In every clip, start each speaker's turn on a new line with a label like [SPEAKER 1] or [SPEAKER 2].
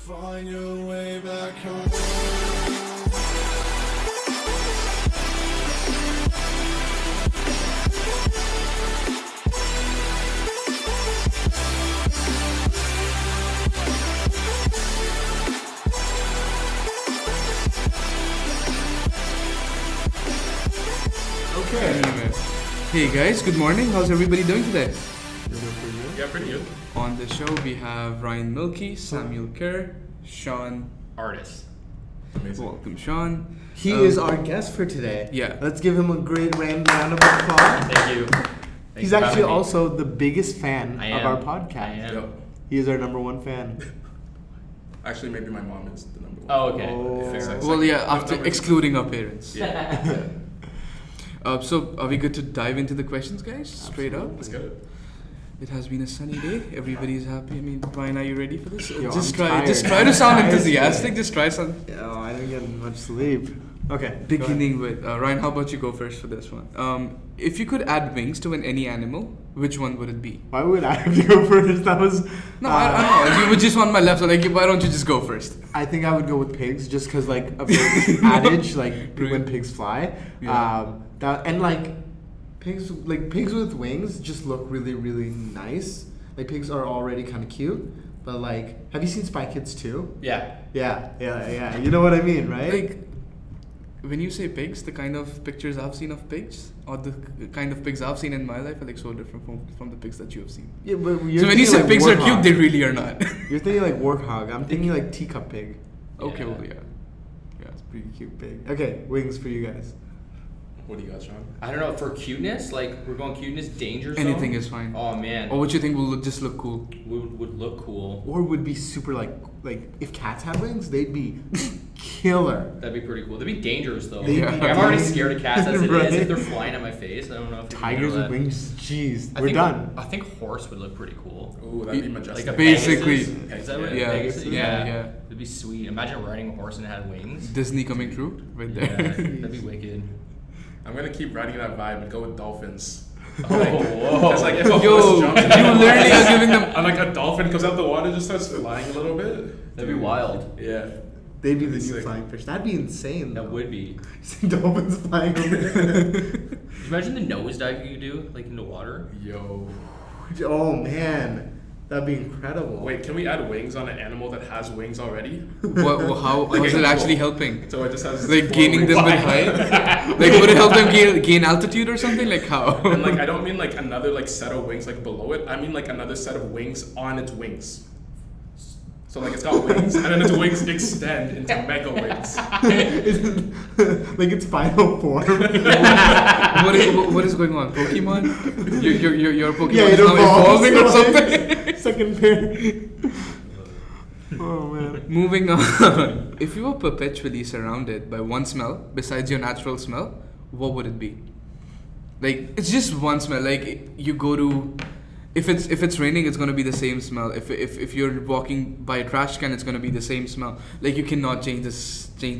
[SPEAKER 1] Find your way back home.
[SPEAKER 2] Okay. Anyway. Hey guys, good morning. How's everybody doing today?
[SPEAKER 3] Yeah, pretty good.
[SPEAKER 2] On the show we have Raiyan Milki, Sammy K, Sean.
[SPEAKER 3] Artist.
[SPEAKER 1] Amazing.
[SPEAKER 2] Welcome, Sean.
[SPEAKER 4] He is our guest for today.
[SPEAKER 2] Yeah.
[SPEAKER 4] Let's give him a great round of applause.
[SPEAKER 3] Thank you.
[SPEAKER 4] He's actually also the biggest fan of our podcast.
[SPEAKER 3] I am.
[SPEAKER 1] Yep.
[SPEAKER 4] He is our number one fan.
[SPEAKER 1] Actually, maybe my mom is the number one.
[SPEAKER 3] Oh, okay.
[SPEAKER 4] Oh.
[SPEAKER 3] Fair.
[SPEAKER 2] Well, yeah, after excluding our parents.
[SPEAKER 1] Yeah.
[SPEAKER 2] So, are we good to dive into the questions, guys? Straight up.
[SPEAKER 1] Let's go.
[SPEAKER 2] It has been a sunny day. Everybody's happy. I mean, Ryan, are you ready for this?
[SPEAKER 4] Yo,
[SPEAKER 2] just
[SPEAKER 4] I'm
[SPEAKER 2] try
[SPEAKER 4] tired.
[SPEAKER 2] to sound
[SPEAKER 4] I'm tired.
[SPEAKER 2] enthusiastic. Just try some.
[SPEAKER 4] Oh, I didn't get much sleep. Okay.
[SPEAKER 2] Beginning with Ryan, how about you go first for this one? If you could add wings to any animal, which one would it be?
[SPEAKER 4] Why would I have to go first? That was.
[SPEAKER 2] No, I don't know. You would just want my left, so like, why don't you just go first?
[SPEAKER 4] I think I would go with pigs, just because like of the adage, like when pigs fly.
[SPEAKER 2] Yeah.
[SPEAKER 4] Pigs with wings just look really, really nice. Like pigs are already kind of cute, but like, have you seen Spy Kids 2?
[SPEAKER 3] Yeah.
[SPEAKER 4] Yeah. You know what I mean, right?
[SPEAKER 2] Like, when you say pigs, the kind of pictures I've seen of pigs, or the kind of pigs I've seen in my life, are like so different from the pigs that you have seen.
[SPEAKER 4] Yeah, but
[SPEAKER 2] So when you say pigs are cute, they really are not.
[SPEAKER 4] You're thinking like warthog. I'm thinking like teacup pig.
[SPEAKER 2] Okay,
[SPEAKER 3] Yeah.
[SPEAKER 2] well, yeah.
[SPEAKER 4] It's pretty cute pig. Okay, wings for you guys.
[SPEAKER 1] What do you got, Sean?
[SPEAKER 3] I don't know, for cuteness, like, we're going cuteness, danger zone.
[SPEAKER 2] Anything is fine.
[SPEAKER 3] Oh, man.
[SPEAKER 2] Or what you think will just look cool?
[SPEAKER 3] Would look cool.
[SPEAKER 4] Or would be super like if cats had wings, they'd be killer.
[SPEAKER 3] That'd be pretty cool. They'd be dangerous, though.
[SPEAKER 4] They'd
[SPEAKER 2] be
[SPEAKER 3] Like, I'm already
[SPEAKER 4] dangerous.
[SPEAKER 3] scared of cats as it
[SPEAKER 4] Right.
[SPEAKER 3] is. If they're flying at my face, I don't know if you can
[SPEAKER 4] Tigers
[SPEAKER 3] handle
[SPEAKER 4] with
[SPEAKER 3] that.
[SPEAKER 4] wings, jeez,
[SPEAKER 3] I
[SPEAKER 4] we're
[SPEAKER 3] think-
[SPEAKER 4] done.
[SPEAKER 3] I think horse would look pretty cool.
[SPEAKER 1] Ooh, that'd be majestic.
[SPEAKER 3] Like a
[SPEAKER 2] Basically.
[SPEAKER 3] Pegasus. Is that what
[SPEAKER 2] Yeah.
[SPEAKER 3] Pegasus?
[SPEAKER 2] Yeah.
[SPEAKER 3] It'd be sweet. Imagine riding a horse and it had wings.
[SPEAKER 2] Disney coming true, right
[SPEAKER 3] Yeah,
[SPEAKER 2] there.
[SPEAKER 3] that'd be wicked.
[SPEAKER 1] I'm gonna keep riding that vibe and go with dolphins.
[SPEAKER 3] Oh, whoa.
[SPEAKER 1] It's like if a
[SPEAKER 2] Yo,
[SPEAKER 1] horse jumps
[SPEAKER 2] you literally are giving them.
[SPEAKER 1] and like a dolphin comes out the water and just starts flying a little bit.
[SPEAKER 3] That'd be wild.
[SPEAKER 1] Yeah.
[SPEAKER 4] They'd be the
[SPEAKER 1] It's
[SPEAKER 4] new
[SPEAKER 1] like-
[SPEAKER 4] flying fish. That'd be insane.
[SPEAKER 3] That
[SPEAKER 4] though.
[SPEAKER 3] would be.
[SPEAKER 4] See dolphins flying over there.
[SPEAKER 3] Could you imagine the nosedive you could do, like into water?
[SPEAKER 1] Yo.
[SPEAKER 4] Oh man, that'd be incredible.
[SPEAKER 1] Wait, can we add wings on an animal that has wings already?
[SPEAKER 2] How is it actually helping?
[SPEAKER 1] So it just has
[SPEAKER 2] Like
[SPEAKER 1] four
[SPEAKER 2] gaining
[SPEAKER 1] wings.
[SPEAKER 2] them with height? Like would it help them gain altitude or something? Like how?
[SPEAKER 1] And like I don't mean like another like set of wings like below it. I mean like another set of wings on its wings. So like it's got wings and then its wings extend into mega wings.
[SPEAKER 4] Like its final form.
[SPEAKER 2] what is going on? Pokemon? Your Pokemon
[SPEAKER 4] Yeah,
[SPEAKER 2] is
[SPEAKER 4] it
[SPEAKER 2] now
[SPEAKER 4] evolves,
[SPEAKER 2] evolving or
[SPEAKER 4] right?
[SPEAKER 2] something?
[SPEAKER 4] Second pair. Oh man.
[SPEAKER 2] Moving on. If you were perpetually surrounded by one smell besides your natural smell, what would it be? Like it's just one smell. Like you go to, if it's raining, it's gonna be the same smell. If you're walking by a trash can, it's gonna be the same smell. Like you cannot change the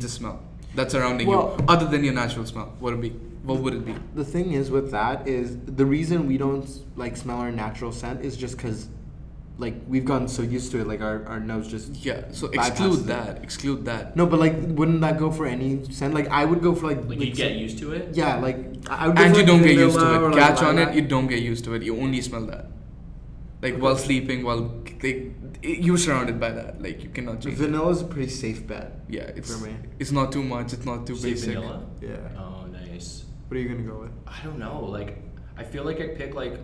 [SPEAKER 2] smell that's surrounding
[SPEAKER 4] Well-
[SPEAKER 2] you other than your natural smell. What would it be?
[SPEAKER 4] The thing is with that is the reason we don't like smell our natural scent is just because like we've gotten so used to it, like our nose just
[SPEAKER 2] Yeah. So
[SPEAKER 4] bypasses
[SPEAKER 2] exclude that.
[SPEAKER 4] No, but like wouldn't that go for any scent? Like I would go for
[SPEAKER 3] Like you get used to it?
[SPEAKER 4] yeah, like I would go
[SPEAKER 2] And
[SPEAKER 4] for,
[SPEAKER 2] you
[SPEAKER 4] like,
[SPEAKER 2] don't get
[SPEAKER 4] vanilla
[SPEAKER 2] used to
[SPEAKER 4] or,
[SPEAKER 2] it.
[SPEAKER 4] like,
[SPEAKER 2] Catch on it,
[SPEAKER 4] lilac.
[SPEAKER 2] you don't get used to it. You only smell that. Like while sleeping, you're surrounded by that. Like you cannot change it.
[SPEAKER 4] Vanilla is a pretty safe bet.
[SPEAKER 2] Yeah, it's
[SPEAKER 4] for me.
[SPEAKER 2] it's not too much. It's not too
[SPEAKER 3] Say
[SPEAKER 2] basic.
[SPEAKER 3] vanilla?
[SPEAKER 4] Yeah.
[SPEAKER 3] Oh, nice.
[SPEAKER 4] What are you gonna go with?
[SPEAKER 3] I don't know. Like, I feel like I'd pick like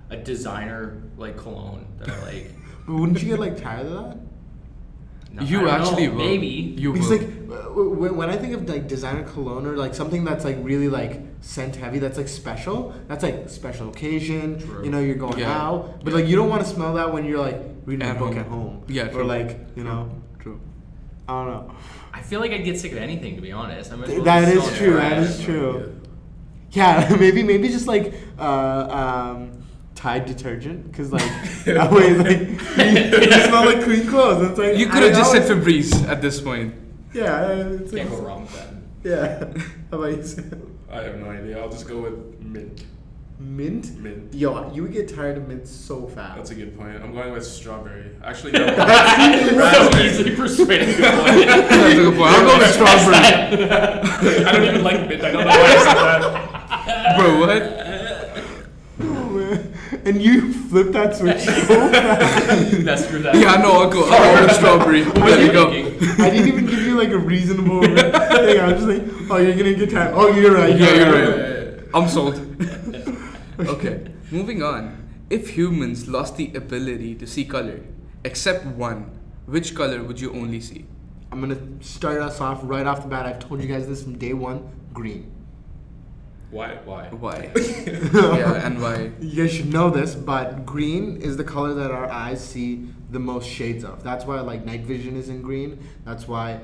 [SPEAKER 3] a designer like cologne that I like.
[SPEAKER 4] But wouldn't you get like tired of that?
[SPEAKER 3] No, I
[SPEAKER 2] You
[SPEAKER 3] don't
[SPEAKER 2] actually
[SPEAKER 3] know.
[SPEAKER 2] will.
[SPEAKER 3] Maybe.
[SPEAKER 2] You
[SPEAKER 4] Because
[SPEAKER 2] will.
[SPEAKER 4] like when I think of like designer cologne or like something that's like really like scent heavy, that's like special. That's like special occasion.
[SPEAKER 3] True.
[SPEAKER 4] You know, you're going
[SPEAKER 2] Yeah.
[SPEAKER 4] out, but like you don't want to smell that when you're like reading
[SPEAKER 2] At
[SPEAKER 4] a book
[SPEAKER 2] home.
[SPEAKER 4] at home.
[SPEAKER 2] Yeah,
[SPEAKER 4] Or
[SPEAKER 2] true.
[SPEAKER 4] like you know,
[SPEAKER 2] True.
[SPEAKER 4] I don't know.
[SPEAKER 3] I feel like I'd get sick of anything, to be honest. I might as well
[SPEAKER 4] That
[SPEAKER 3] just
[SPEAKER 4] is
[SPEAKER 3] smell
[SPEAKER 4] true.
[SPEAKER 3] trash.
[SPEAKER 4] That is true. Yeah, maybe just like Tide detergent, because like that way like you smell like clean clothes. It's like
[SPEAKER 2] You could have just said Febreze at this point.
[SPEAKER 4] yeah. It's like,
[SPEAKER 3] Can't go wrong with that.
[SPEAKER 4] yeah. How about you, Sam?
[SPEAKER 1] I have no idea. I'll just go with mint.
[SPEAKER 4] Mint?
[SPEAKER 1] Mint.
[SPEAKER 4] Yo, you would get tired of mint so fast.
[SPEAKER 1] That's a good point. I'm going with strawberry. Actually, no.
[SPEAKER 3] So
[SPEAKER 1] Raspberry.
[SPEAKER 3] easily persuaded.
[SPEAKER 2] That's a good point. I'll go with strawberry.
[SPEAKER 1] I don't even like mint. I don't know why I said that.
[SPEAKER 2] Bro, what?
[SPEAKER 4] Oh, man. And you flip that switch so fast.
[SPEAKER 3] That's true. That.
[SPEAKER 2] Yeah, no, I'll go with strawberry. There you go.
[SPEAKER 4] I didn't even give you like a reasonable thing. I was just like, oh, you're gonna get tired. Oh, you're right.
[SPEAKER 2] Yeah, you're
[SPEAKER 4] right.
[SPEAKER 2] right. I'm sold. Okay, moving on. If humans lost the ability to see color, except one, which color would you only see?
[SPEAKER 4] I'm gonna start us off right off the bat. I've told you guys this from day one. Green.
[SPEAKER 1] Why?
[SPEAKER 2] Why? Yeah, and why?
[SPEAKER 4] You guys should know this, but green is the color that our eyes see the most shades of. That's why like night vision is in green. That's why.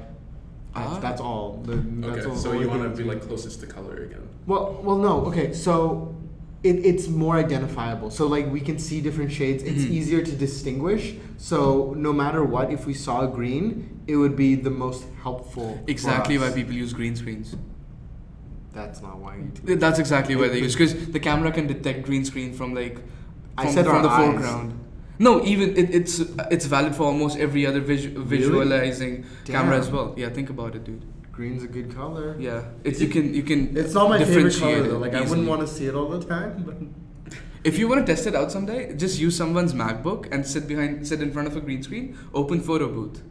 [SPEAKER 4] That's all. That's
[SPEAKER 1] Okay,
[SPEAKER 4] all
[SPEAKER 1] so
[SPEAKER 4] the
[SPEAKER 1] you
[SPEAKER 4] thing
[SPEAKER 1] want to
[SPEAKER 4] is
[SPEAKER 1] be
[SPEAKER 4] green.
[SPEAKER 1] like closest to color again.
[SPEAKER 4] Well, no. Okay, so it's more identifiable. So like we can see different shades. It's easier to distinguish. So no matter what, if we saw green, it would be the most helpful.
[SPEAKER 2] Exactly
[SPEAKER 4] for
[SPEAKER 2] why
[SPEAKER 4] us.
[SPEAKER 2] people use green screens.
[SPEAKER 4] That's not why you do.
[SPEAKER 2] That's exactly why they use, because the camera can detect green screen from
[SPEAKER 4] I said
[SPEAKER 2] from
[SPEAKER 4] our
[SPEAKER 2] the
[SPEAKER 4] eyes.
[SPEAKER 2] foreground. No, even it's valid for almost every other visualizing camera
[SPEAKER 4] Damn.
[SPEAKER 2] as well. Yeah, think about it, dude.
[SPEAKER 4] Green's a good color.
[SPEAKER 2] Yeah, you can.
[SPEAKER 4] It's not my favorite
[SPEAKER 2] differentiate
[SPEAKER 4] color
[SPEAKER 2] it
[SPEAKER 4] though. Like I
[SPEAKER 2] easily.
[SPEAKER 4] wouldn't want to see it all the time. But
[SPEAKER 2] If you want to test it out someday, just use someone's MacBook and sit in front of a green screen. Open photo booth.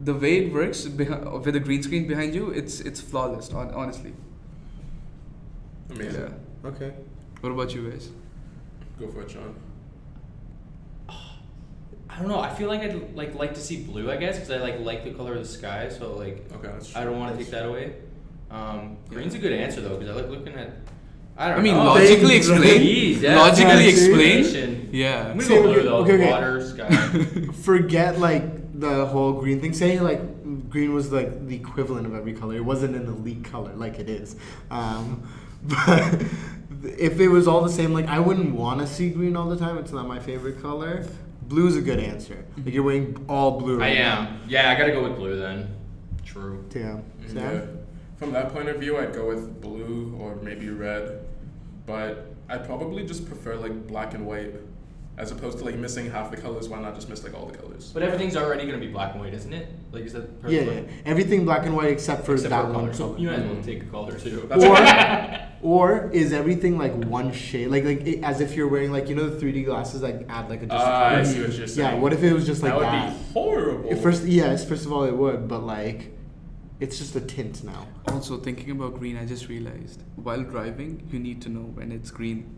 [SPEAKER 2] The way it works with a green screen behind you, it's flawless. Honestly.
[SPEAKER 1] Amazing.
[SPEAKER 2] Yeah.
[SPEAKER 4] okay.
[SPEAKER 2] What about you guys?
[SPEAKER 1] Go for it, Sean.
[SPEAKER 3] I don't know. I feel like I'd like to see blue. I guess because I like the color of the sky. So like
[SPEAKER 1] Okay, that's true.
[SPEAKER 3] I don't want to take that away. Green's a good answer though because I like looking at. I don't
[SPEAKER 2] I mean,
[SPEAKER 3] know.
[SPEAKER 2] logically
[SPEAKER 4] Thanks,
[SPEAKER 2] explain.
[SPEAKER 3] Jeez, yeah.
[SPEAKER 2] Logically
[SPEAKER 4] Yeah, see?
[SPEAKER 2] explain.
[SPEAKER 3] Explanation.
[SPEAKER 2] Yeah.
[SPEAKER 3] I'm gonna
[SPEAKER 4] See,
[SPEAKER 3] go blue
[SPEAKER 4] okay,
[SPEAKER 3] though.
[SPEAKER 4] okay.
[SPEAKER 3] Water, sky.
[SPEAKER 4] Forget like the whole green thing. Say like green was like the equivalent of every color. It wasn't an elite color like it is. But if it was all the same, like I wouldn't want to see green all the time. It's not my favorite color. Blue's a good answer. Like you're wearing all blue.
[SPEAKER 3] I
[SPEAKER 4] Right
[SPEAKER 3] am. Yeah, I gotta go with blue then. True.
[SPEAKER 4] Damn.
[SPEAKER 1] Yeah.
[SPEAKER 4] Sam?
[SPEAKER 1] From that point of view, I'd go with blue or maybe red, but I'd probably just prefer like black and white, as opposed to like missing half the colors. Why not just miss like all the colors?
[SPEAKER 3] But everything's already gonna be black and white, isn't it? Like you said.
[SPEAKER 4] Yeah. Everything black and white except for
[SPEAKER 3] Except
[SPEAKER 4] that
[SPEAKER 3] for
[SPEAKER 4] one
[SPEAKER 3] color. So
[SPEAKER 4] color.
[SPEAKER 3] you might as well take a color too.
[SPEAKER 4] Or is everything like one shade? Like as if you're wearing like the 3D glasses that add like a just.
[SPEAKER 1] I see what you're saying.
[SPEAKER 4] Yeah. What if it was just like
[SPEAKER 1] that would
[SPEAKER 4] that?
[SPEAKER 1] be horrible.
[SPEAKER 4] First of all, it would, but like, it's just a tint now.
[SPEAKER 2] Also, thinking about green, I just realized while driving, you need to know when it's green.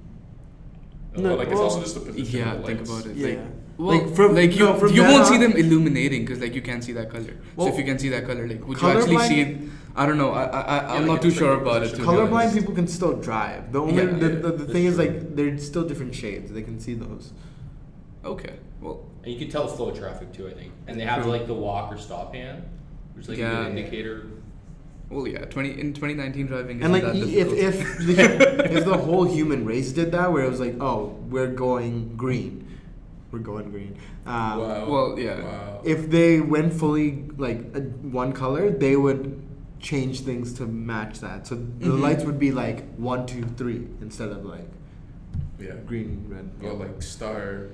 [SPEAKER 4] No,
[SPEAKER 1] It's
[SPEAKER 4] well,
[SPEAKER 1] also just a position.
[SPEAKER 2] Yeah,
[SPEAKER 1] of the
[SPEAKER 2] think
[SPEAKER 1] lights.
[SPEAKER 2] about it.
[SPEAKER 4] Yeah.
[SPEAKER 2] You
[SPEAKER 4] then
[SPEAKER 2] won't see
[SPEAKER 4] on-
[SPEAKER 2] them illuminating because like you can't see that color.
[SPEAKER 4] Well,
[SPEAKER 2] so if you can see that color, like would you actually
[SPEAKER 4] colorblind-
[SPEAKER 2] see it? I don't know. I'm
[SPEAKER 1] like
[SPEAKER 2] not
[SPEAKER 1] it's
[SPEAKER 2] too
[SPEAKER 1] like
[SPEAKER 2] sure
[SPEAKER 1] a
[SPEAKER 2] about it.
[SPEAKER 1] position.
[SPEAKER 2] To be
[SPEAKER 4] Colorblind
[SPEAKER 2] honest.
[SPEAKER 4] people can still drive. The only
[SPEAKER 2] Yeah,
[SPEAKER 4] the thing is
[SPEAKER 3] that's
[SPEAKER 4] like they're still different shades. They can see those.
[SPEAKER 2] Okay. Well.
[SPEAKER 3] And you can tell the flow of traffic too, I think. And they have
[SPEAKER 2] True.
[SPEAKER 3] like the walk or stop hand, which is like a
[SPEAKER 2] Yeah.
[SPEAKER 3] good indicator.
[SPEAKER 2] Well, yeah. 2019 driving.
[SPEAKER 4] And
[SPEAKER 2] Isn't
[SPEAKER 4] like
[SPEAKER 2] that
[SPEAKER 4] if
[SPEAKER 2] difficult.
[SPEAKER 4] if the whole human race did that, where it was like, oh, we're going green.
[SPEAKER 1] Wow.
[SPEAKER 2] Well, yeah.
[SPEAKER 1] Wow.
[SPEAKER 4] If they went fully like one color, they would change things to match that. So the
[SPEAKER 2] Mhm.
[SPEAKER 4] lights would be like 1, 2, 3 instead of like
[SPEAKER 1] Yeah.
[SPEAKER 4] green, red.
[SPEAKER 1] Or like star,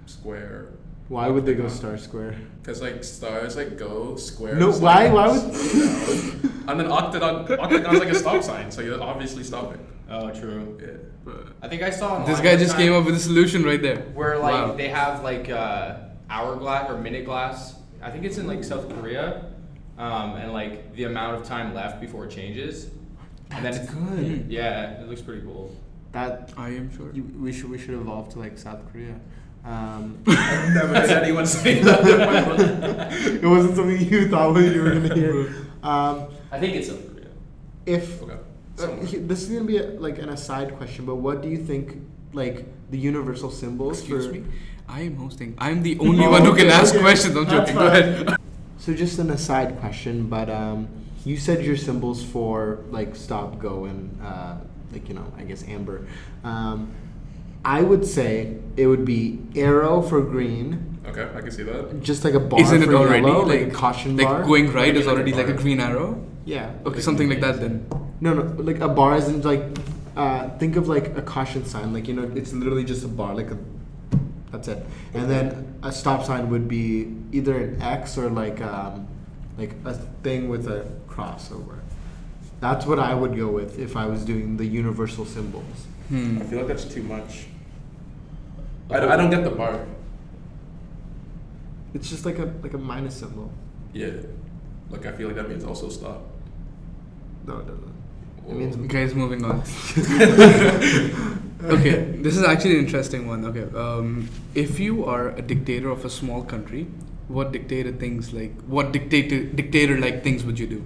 [SPEAKER 1] square.
[SPEAKER 4] Why would they go star square?
[SPEAKER 1] Because like stars like go, squares.
[SPEAKER 4] No,
[SPEAKER 1] like,
[SPEAKER 4] why would?
[SPEAKER 1] slow down. And then octagon's like a stop sign, so you're obviously stopping.
[SPEAKER 3] Oh, true.
[SPEAKER 1] Yeah.
[SPEAKER 3] I think I saw online
[SPEAKER 2] This guy
[SPEAKER 3] one
[SPEAKER 2] just
[SPEAKER 3] time
[SPEAKER 2] came up with a solution right there.
[SPEAKER 3] where like
[SPEAKER 2] Wow.
[SPEAKER 3] they have like hourglass or minute glass. I think it's in like South Korea, and like the amount of time left before it changes. And then
[SPEAKER 4] That's
[SPEAKER 3] it's,
[SPEAKER 4] good.
[SPEAKER 3] yeah, it looks pretty cool.
[SPEAKER 4] That
[SPEAKER 2] I am sure.
[SPEAKER 4] we should evolve to like South Korea.
[SPEAKER 1] I've never heard anyone say that in my life.
[SPEAKER 4] It wasn't something you thought you were gonna hear.
[SPEAKER 3] I think it's South Korea.
[SPEAKER 4] If
[SPEAKER 1] Okay.
[SPEAKER 4] this is gonna be like an aside question, but what do you think like the universal symbols
[SPEAKER 2] Excuse
[SPEAKER 4] for?
[SPEAKER 2] me. I am hosting. I am the only
[SPEAKER 4] Oh,
[SPEAKER 2] one who can
[SPEAKER 4] okay,
[SPEAKER 2] ask
[SPEAKER 4] okay.
[SPEAKER 2] questions. I'm
[SPEAKER 4] That's
[SPEAKER 2] joking. Go
[SPEAKER 4] fine.
[SPEAKER 2] ahead.
[SPEAKER 4] So just an aside question, but you said your symbols for like stop, go, and like I guess amber. I would say it would be arrow for green,
[SPEAKER 1] Okay, I can see that.
[SPEAKER 4] just like a bar
[SPEAKER 2] Isn't
[SPEAKER 4] for
[SPEAKER 2] it already
[SPEAKER 4] yellow, like a caution
[SPEAKER 2] like
[SPEAKER 4] bar.
[SPEAKER 2] going right is
[SPEAKER 1] Like a
[SPEAKER 2] already like a
[SPEAKER 1] bar.
[SPEAKER 2] green arrow?
[SPEAKER 4] Yeah.
[SPEAKER 2] Okay, something like that then.
[SPEAKER 4] No, like a bar isn't like think of like a caution sign, like it's literally just a bar, that's it. And then a stop sign would be either an X or like a thing with a cross over. That's what I would go with if I was doing the universal symbols.
[SPEAKER 1] I feel like that's too much. I don't get the bar.
[SPEAKER 4] It's just like a minus symbol.
[SPEAKER 1] Yeah. Like I feel like that means also stop.
[SPEAKER 4] No, it doesn't.
[SPEAKER 1] Whoa.
[SPEAKER 4] It means
[SPEAKER 2] Guys, moving on. Okay, this is actually an interesting one. Okay, if you are a dictator of a small country, what dictator like things would you do?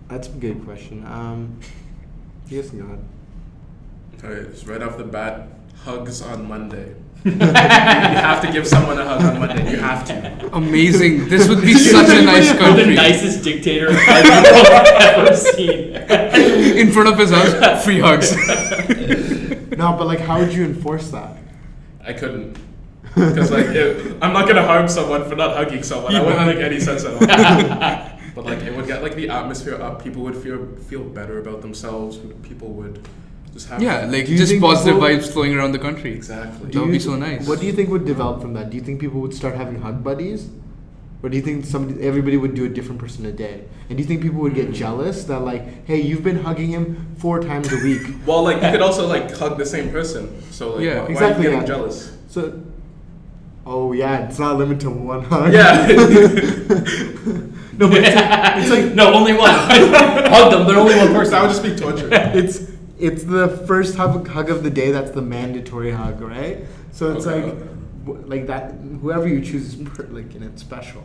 [SPEAKER 4] That's a good question. Yes, go ahead.
[SPEAKER 1] Alright, so right off the bat, hugs on Monday. You have to give someone a hug on Monday. You have to.
[SPEAKER 2] Amazing. This would be such a nice
[SPEAKER 3] The
[SPEAKER 2] country.
[SPEAKER 3] nicest dictator I've ever seen.
[SPEAKER 2] In front of his house, free hugs.
[SPEAKER 4] No, but like, how would you enforce that?
[SPEAKER 1] I couldn't. Because I'm not gonna harm someone for not hugging someone. That wouldn't make any sense at all. But like, it would get like the atmosphere up. People would feel better about themselves. People would just have
[SPEAKER 2] Like
[SPEAKER 4] Do you
[SPEAKER 2] just
[SPEAKER 4] think
[SPEAKER 2] positive
[SPEAKER 4] people-
[SPEAKER 2] vibes flowing around the country.
[SPEAKER 1] Exactly.
[SPEAKER 2] That would be so nice.
[SPEAKER 4] What do you think would develop from that? Do you think people would start having hug buddies? Or do you think everybody would do a different person a day? And do you think people would get jealous that like, hey, you've been hugging him 4 times a week?
[SPEAKER 1] Well, like you could also like hug the same person. So like,
[SPEAKER 2] Yeah,
[SPEAKER 1] why
[SPEAKER 4] exactly,
[SPEAKER 1] are you getting
[SPEAKER 4] yeah.
[SPEAKER 1] jealous?
[SPEAKER 4] So, oh yeah, it's not limited to one hug.
[SPEAKER 1] Yeah.
[SPEAKER 4] No, but it's like
[SPEAKER 3] No, only one. Hug them, but only one person.
[SPEAKER 1] That would just be torture.
[SPEAKER 4] it's the first hug of the day. That's the mandatory hug, right? So it's
[SPEAKER 1] Okay.
[SPEAKER 4] like that. Whoever you choose is it's special,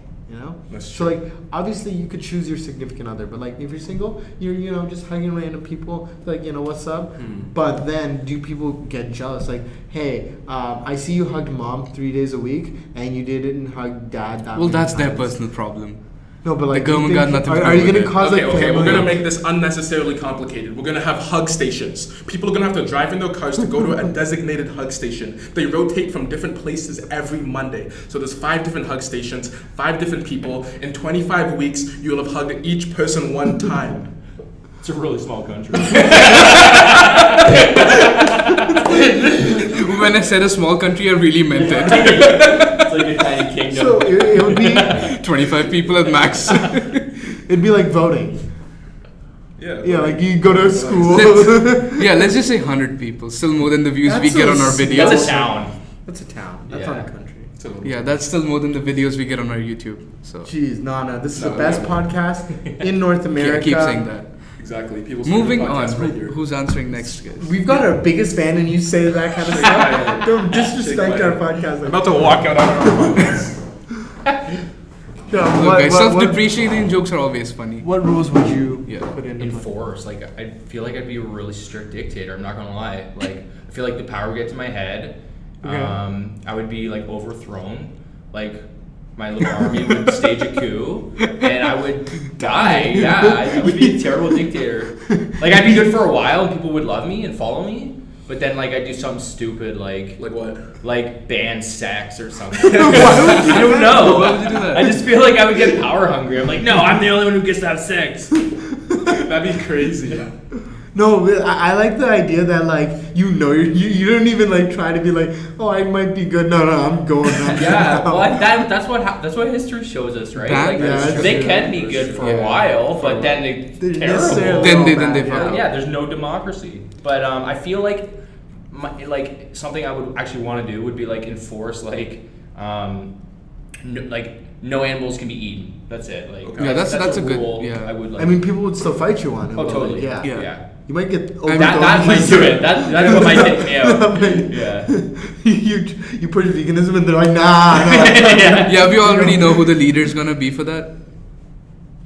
[SPEAKER 1] That's
[SPEAKER 4] So
[SPEAKER 1] true.
[SPEAKER 4] like obviously you could choose your significant other, but like if you're single, you're just hugging random people, like what's up. But then do people get jealous? Like, hey, I see you hugged mom 3 days a week, and you didn't hug dad that.
[SPEAKER 2] Well,
[SPEAKER 4] many
[SPEAKER 2] that's their
[SPEAKER 4] times.
[SPEAKER 2] personal problem.
[SPEAKER 4] No, but like
[SPEAKER 2] The government
[SPEAKER 4] do you
[SPEAKER 2] got
[SPEAKER 4] think-
[SPEAKER 2] nothing to
[SPEAKER 4] Are
[SPEAKER 2] do
[SPEAKER 4] you
[SPEAKER 2] with
[SPEAKER 4] gonna
[SPEAKER 2] it.
[SPEAKER 4] cause
[SPEAKER 1] Okay,
[SPEAKER 4] like
[SPEAKER 1] we're
[SPEAKER 4] family-
[SPEAKER 1] gonna make this unnecessarily complicated. We're gonna have hug stations. People are gonna have to drive in their cars to go to a designated hug station. They rotate from different places every Monday. So there's 5 different hug stations, 5 different people. In 25 weeks, you'll have hugged each person one time.
[SPEAKER 3] It's a really small country.
[SPEAKER 2] When I said a small country, I really meant it.
[SPEAKER 3] It's like a tiny kingdom.
[SPEAKER 4] So it would be
[SPEAKER 2] 25 people at max.
[SPEAKER 4] it'd be like voting.
[SPEAKER 1] Yeah.
[SPEAKER 4] Yeah, like you go to school.
[SPEAKER 2] Let's just say 100 people. Still more than the views we
[SPEAKER 4] That's
[SPEAKER 2] get
[SPEAKER 4] so
[SPEAKER 2] on our
[SPEAKER 4] small.
[SPEAKER 2] videos.
[SPEAKER 3] That's a town.
[SPEAKER 4] That's a town. That's
[SPEAKER 3] Yeah.
[SPEAKER 4] not a country.
[SPEAKER 1] It's a little
[SPEAKER 2] Yeah, that's still more than the videos we get on our YouTube. So
[SPEAKER 4] Jeez, no. This is
[SPEAKER 1] No,
[SPEAKER 4] the best
[SPEAKER 1] no.
[SPEAKER 4] podcast in North
[SPEAKER 2] yeah,
[SPEAKER 4] America.
[SPEAKER 2] keep saying that.
[SPEAKER 1] Exactly. People's
[SPEAKER 2] Moving
[SPEAKER 1] favorite
[SPEAKER 2] on,
[SPEAKER 1] podcast right here.
[SPEAKER 2] who's answering next, guys?
[SPEAKER 4] We've got our biggest fan, and you say that kind of
[SPEAKER 1] Yeah.
[SPEAKER 4] stuff. Don't disrespect
[SPEAKER 1] Take
[SPEAKER 4] our
[SPEAKER 1] my-
[SPEAKER 4] podcast.
[SPEAKER 1] I'm about to walk out on our podcast.
[SPEAKER 2] Look, guys, self-depreciating jokes are always funny.
[SPEAKER 4] What rules would you
[SPEAKER 2] Yeah.
[SPEAKER 4] put into play?
[SPEAKER 3] Enforce. Like, I feel like I'd be a really strict dictator. I'm not gonna lie. Like, I feel like the power would get to my head.
[SPEAKER 4] Okay.
[SPEAKER 3] I would be like overthrown. Like, my little army would stage a coup, and I would die. Yeah, I would be a terrible dictator. Like, I'd be good for a while, and people would love me and follow me. But then, like, I'd do something stupid, like
[SPEAKER 1] what?
[SPEAKER 3] ban sex or something. I don't know.
[SPEAKER 2] Why would you do that?
[SPEAKER 3] I just feel like I would get power hungry. I'm like, no, I'm the only one who gets to have sex.
[SPEAKER 1] That'd be crazy.
[SPEAKER 4] No, I like the idea that like you don't even like try to be like, oh, I might be good. No, I'm going.
[SPEAKER 3] Yeah, well, that's what history shows us, right?
[SPEAKER 2] That-
[SPEAKER 3] Like,
[SPEAKER 4] yeah, that's
[SPEAKER 3] they
[SPEAKER 4] true.
[SPEAKER 3] can be good for a
[SPEAKER 2] Yeah.
[SPEAKER 3] while, but then
[SPEAKER 4] They're
[SPEAKER 3] they're terrible.
[SPEAKER 4] necessarily
[SPEAKER 2] Then
[SPEAKER 4] all
[SPEAKER 2] they
[SPEAKER 4] bad,
[SPEAKER 2] fuck up.
[SPEAKER 3] Yeah, there's no democracy. But I feel like something I would actually want to do would be like enforce no animals can be eaten. That's it. Like,
[SPEAKER 1] Okay.
[SPEAKER 2] Yeah, that's a good-
[SPEAKER 3] rule
[SPEAKER 2] yeah.
[SPEAKER 3] I would like.
[SPEAKER 4] I mean, people would still fight you on it.
[SPEAKER 3] oh,
[SPEAKER 4] but,
[SPEAKER 3] totally.
[SPEAKER 4] Yeah.
[SPEAKER 2] Yeah.
[SPEAKER 4] You might get
[SPEAKER 3] That might do it. That's what might take me out. Yeah.
[SPEAKER 4] you push veganism and they're like, nah.
[SPEAKER 2] Yeah, we already know who the leader is gonna be for that.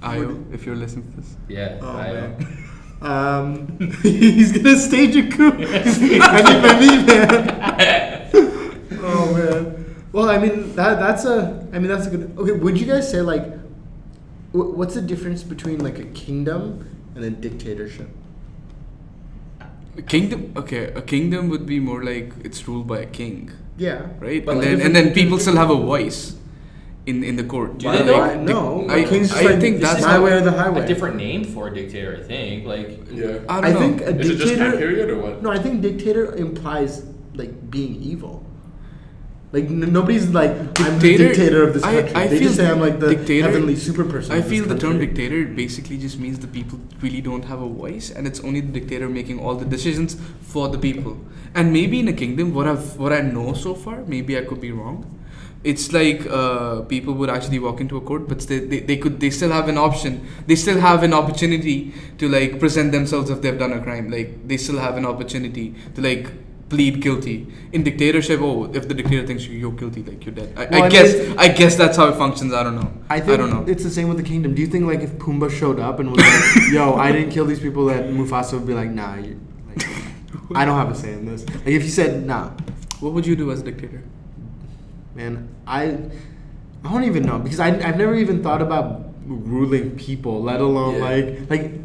[SPEAKER 2] Ayo, if you're listening to this.
[SPEAKER 3] Yeah.
[SPEAKER 4] Oh,
[SPEAKER 3] I,
[SPEAKER 4] man. He's gonna stage a coup. I need my meat, man. Oh man. Well, I mean that's a good. Okay, would you guys say like, what's the difference between like a kingdom and a dictatorship?
[SPEAKER 2] A kingdom would be more like it's ruled by a king,
[SPEAKER 4] Yeah.
[SPEAKER 2] right?
[SPEAKER 4] But
[SPEAKER 2] And
[SPEAKER 4] like
[SPEAKER 2] then
[SPEAKER 4] different-
[SPEAKER 2] and then people still have a voice. in the court.
[SPEAKER 3] Do they though?
[SPEAKER 4] No,
[SPEAKER 2] I-
[SPEAKER 4] king's just
[SPEAKER 2] I
[SPEAKER 4] like
[SPEAKER 2] think that's
[SPEAKER 4] my
[SPEAKER 2] how-
[SPEAKER 4] way or the highway.
[SPEAKER 3] A different name for a dictator, I think. Like,
[SPEAKER 1] Yeah.
[SPEAKER 2] I don't
[SPEAKER 4] I
[SPEAKER 2] know.
[SPEAKER 4] think a
[SPEAKER 1] Is it just time
[SPEAKER 4] dictator.
[SPEAKER 1] period or what?
[SPEAKER 4] No, I think dictator implies like being evil. Like nobody's like I'm the
[SPEAKER 2] Dictator-
[SPEAKER 4] dictator of this
[SPEAKER 2] I-
[SPEAKER 4] country.
[SPEAKER 2] I
[SPEAKER 4] they
[SPEAKER 2] feel
[SPEAKER 4] just say I'm like the
[SPEAKER 2] dictator-
[SPEAKER 4] heavenly super person.
[SPEAKER 2] I
[SPEAKER 4] of this
[SPEAKER 2] feel the term
[SPEAKER 4] country.
[SPEAKER 2] dictator basically just means the people really don't have a voice, and it's only the dictator making all the decisions for the people. And maybe in a kingdom, what I know so far, maybe I could be wrong. It's like people would actually walk into a court, but they still have an option. They still have an opportunity to like present themselves if they've done a crime. Like they still have an opportunity to like plead guilty. In dictatorship, if the dictator thinks you're guilty, like you're dead.
[SPEAKER 4] Well,
[SPEAKER 2] I guess that's how it functions. I don't know.
[SPEAKER 4] I think
[SPEAKER 2] don't know.
[SPEAKER 4] it's the same with the kingdom. Do you think like if Pumbaa showed up and was like, "Yo, I didn't kill these people," that Mufasa would be like, "Nah, you, like, I don't have a say in this." Like if you said, "Nah,
[SPEAKER 2] What would you do as a dictator?
[SPEAKER 4] man, I don't even know because I've never even thought about ruling people, let alone
[SPEAKER 1] Yeah.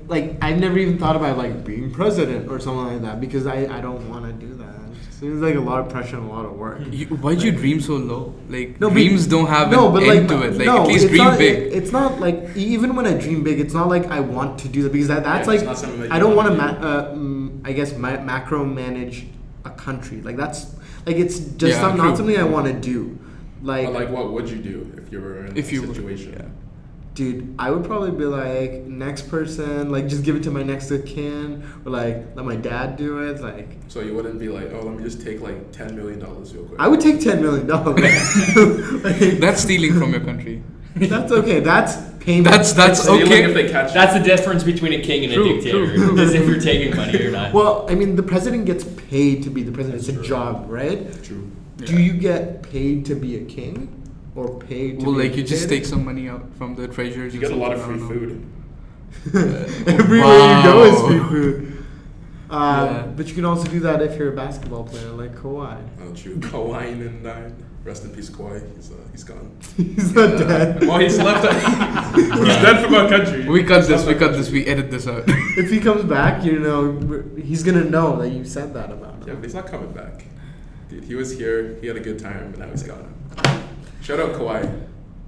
[SPEAKER 4] like I've never even thought about like being president or something like that because I don't want to do that. It seems like a lot of pressure and a lot of work.
[SPEAKER 2] Why'd you dream so low? Like
[SPEAKER 4] No, but-
[SPEAKER 2] dreams don't have
[SPEAKER 4] No,
[SPEAKER 2] an
[SPEAKER 4] but
[SPEAKER 2] end
[SPEAKER 4] like
[SPEAKER 2] to it. Like
[SPEAKER 4] no,
[SPEAKER 2] at least
[SPEAKER 4] it's
[SPEAKER 2] dream
[SPEAKER 4] not,
[SPEAKER 2] big.
[SPEAKER 4] It's not like even when I dream big, it's not like I want to do that because that's
[SPEAKER 1] Yeah,
[SPEAKER 4] like
[SPEAKER 1] it's not something that you
[SPEAKER 4] I don't want
[SPEAKER 1] wanna
[SPEAKER 4] to I guess macro manage a country. Like that's like it's just
[SPEAKER 2] Yeah,
[SPEAKER 4] not
[SPEAKER 2] true.
[SPEAKER 4] something I want to do.
[SPEAKER 1] But like, what would you do if you were in
[SPEAKER 2] If
[SPEAKER 1] that
[SPEAKER 2] you were-
[SPEAKER 1] situation?
[SPEAKER 2] yeah.
[SPEAKER 4] Dude, I would probably be like next person, like just give it to my next of kin, or like let my dad do it. Like
[SPEAKER 1] So you wouldn't be like, oh, let me just take like $10 million real quick.
[SPEAKER 4] I would take $10 million. Like,
[SPEAKER 2] That's stealing from your country.
[SPEAKER 4] that's okay. That's payment.
[SPEAKER 2] That's
[SPEAKER 1] Stealing
[SPEAKER 2] okay.
[SPEAKER 1] if they catch
[SPEAKER 3] that's the difference between a king and
[SPEAKER 2] True,
[SPEAKER 3] a dictator.
[SPEAKER 2] true.
[SPEAKER 3] Is if you're taking money or not.
[SPEAKER 4] Well, I mean, the president gets paid to be the president. It's a
[SPEAKER 1] That's true.
[SPEAKER 4] job, right?
[SPEAKER 1] True.
[SPEAKER 4] Do you get paid to be a king, or paid? To
[SPEAKER 2] Well,
[SPEAKER 4] be
[SPEAKER 2] like
[SPEAKER 4] a
[SPEAKER 2] you just
[SPEAKER 4] dictator?
[SPEAKER 2] take some money out from the treasures.
[SPEAKER 1] You
[SPEAKER 2] or
[SPEAKER 1] get a lot of
[SPEAKER 2] something,
[SPEAKER 1] free
[SPEAKER 2] I don't know.
[SPEAKER 1] food.
[SPEAKER 4] Everywhere you go is
[SPEAKER 2] Wow.
[SPEAKER 4] free food.
[SPEAKER 2] Yeah.
[SPEAKER 4] But you can also do that if you're a basketball player, like Kawhi.
[SPEAKER 1] Oh, true. Kawhi in 9. Rest in peace, Kawhi. He's gone.
[SPEAKER 4] He's not dead.
[SPEAKER 1] Well, he's left. He's dead from our country.
[SPEAKER 2] We cut
[SPEAKER 1] He's
[SPEAKER 2] this.
[SPEAKER 1] left
[SPEAKER 2] We
[SPEAKER 1] our
[SPEAKER 2] cut
[SPEAKER 1] country.
[SPEAKER 2] this. We edit this out.
[SPEAKER 4] If he comes back, you know, he's gonna know that you said that about
[SPEAKER 1] Yeah,
[SPEAKER 4] him.
[SPEAKER 1] but he's not coming back. Dude, he was here. He had a good time, but now he's gone. Shout out Kawhi.